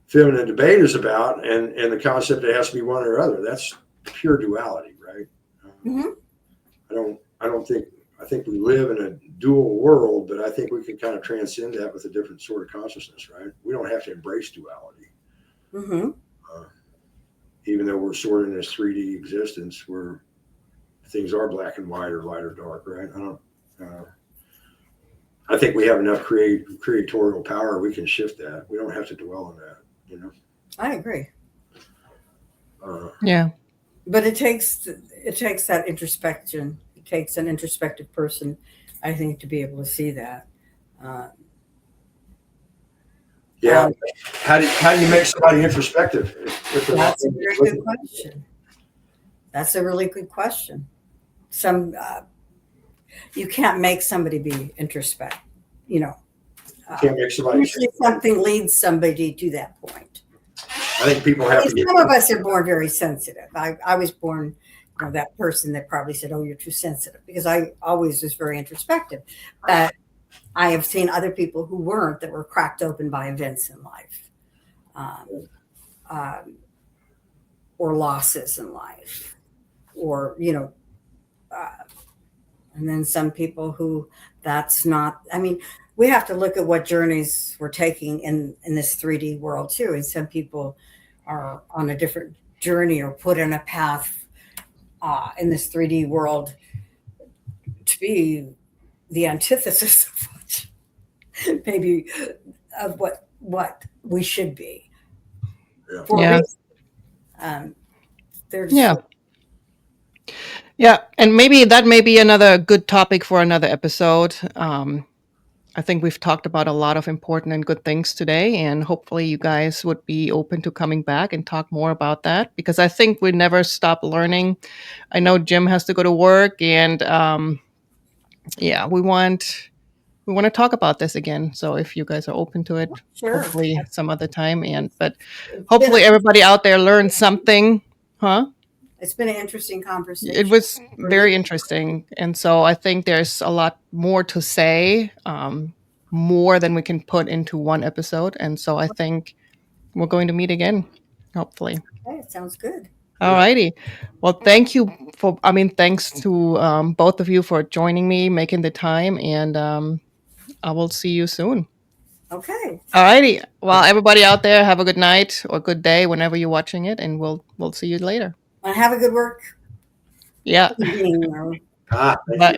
feminine debate is about, and the concept that it has to be one or other. That's pure duality, right? I think we live in a dual world, but I think we can kind of transcend that with a different sort of consciousness, right? We don't have to embrace duality. Even though we're sort of in this 3D existence where things are black and white or light or dark, right? I think we have enough creatorial power. We can shift that. We don't have to dwell on that. You know. I agree. Yeah. But it takes that introspection. It takes an introspective person, I think, to be able to see that. Uh, Yeah. um, How do you make somebody introspective? If they're not that's a very good question. That's a really good question. Some You can't make somebody be introspect. You know, can't make somebody. usually something leads somebody to that point. I think people have to get. Some of us are born very sensitive. I was born, that person that probably said, "Oh, you're too sensitive," because I always was very introspective. But I have seen other people who weren't, that were cracked open by events in life, um, um, or losses in life, or and then some people who that's not. I mean, we have to look at what journeys we're taking in this 3D world too. And some people are on a different journey or put in a path in this 3D world to be the antithesis of maybe of what we should be. Yeah. For a Yeah. reason. They're just Yeah. Yeah. And maybe that may be another good topic for another episode. I think we've talked about a lot of important and good things today, and hopefully you guys would be open to coming back and talk more about that, because I think we never stop learning. I know Jim has to go to work, and yeah, we want to talk about this again. So if you guys are open to it, sure. hopefully some other time. But It's been hopefully everybody out there learned something, huh? it's been an interesting It conversation. was very interesting. And so I think there's a lot more to say, more than we can put into one episode. And so I think we're going to meet again, hopefully. Okay, it sounds good. All righty. Well, thank you thanks to both of you for joining me, making the time, and I will see you soon. Okay. All righty. Well, everybody out there, have a good night or good day whenever you're watching it, and we'll see you later. Have a good work Yeah. evening or Thank you. Bye.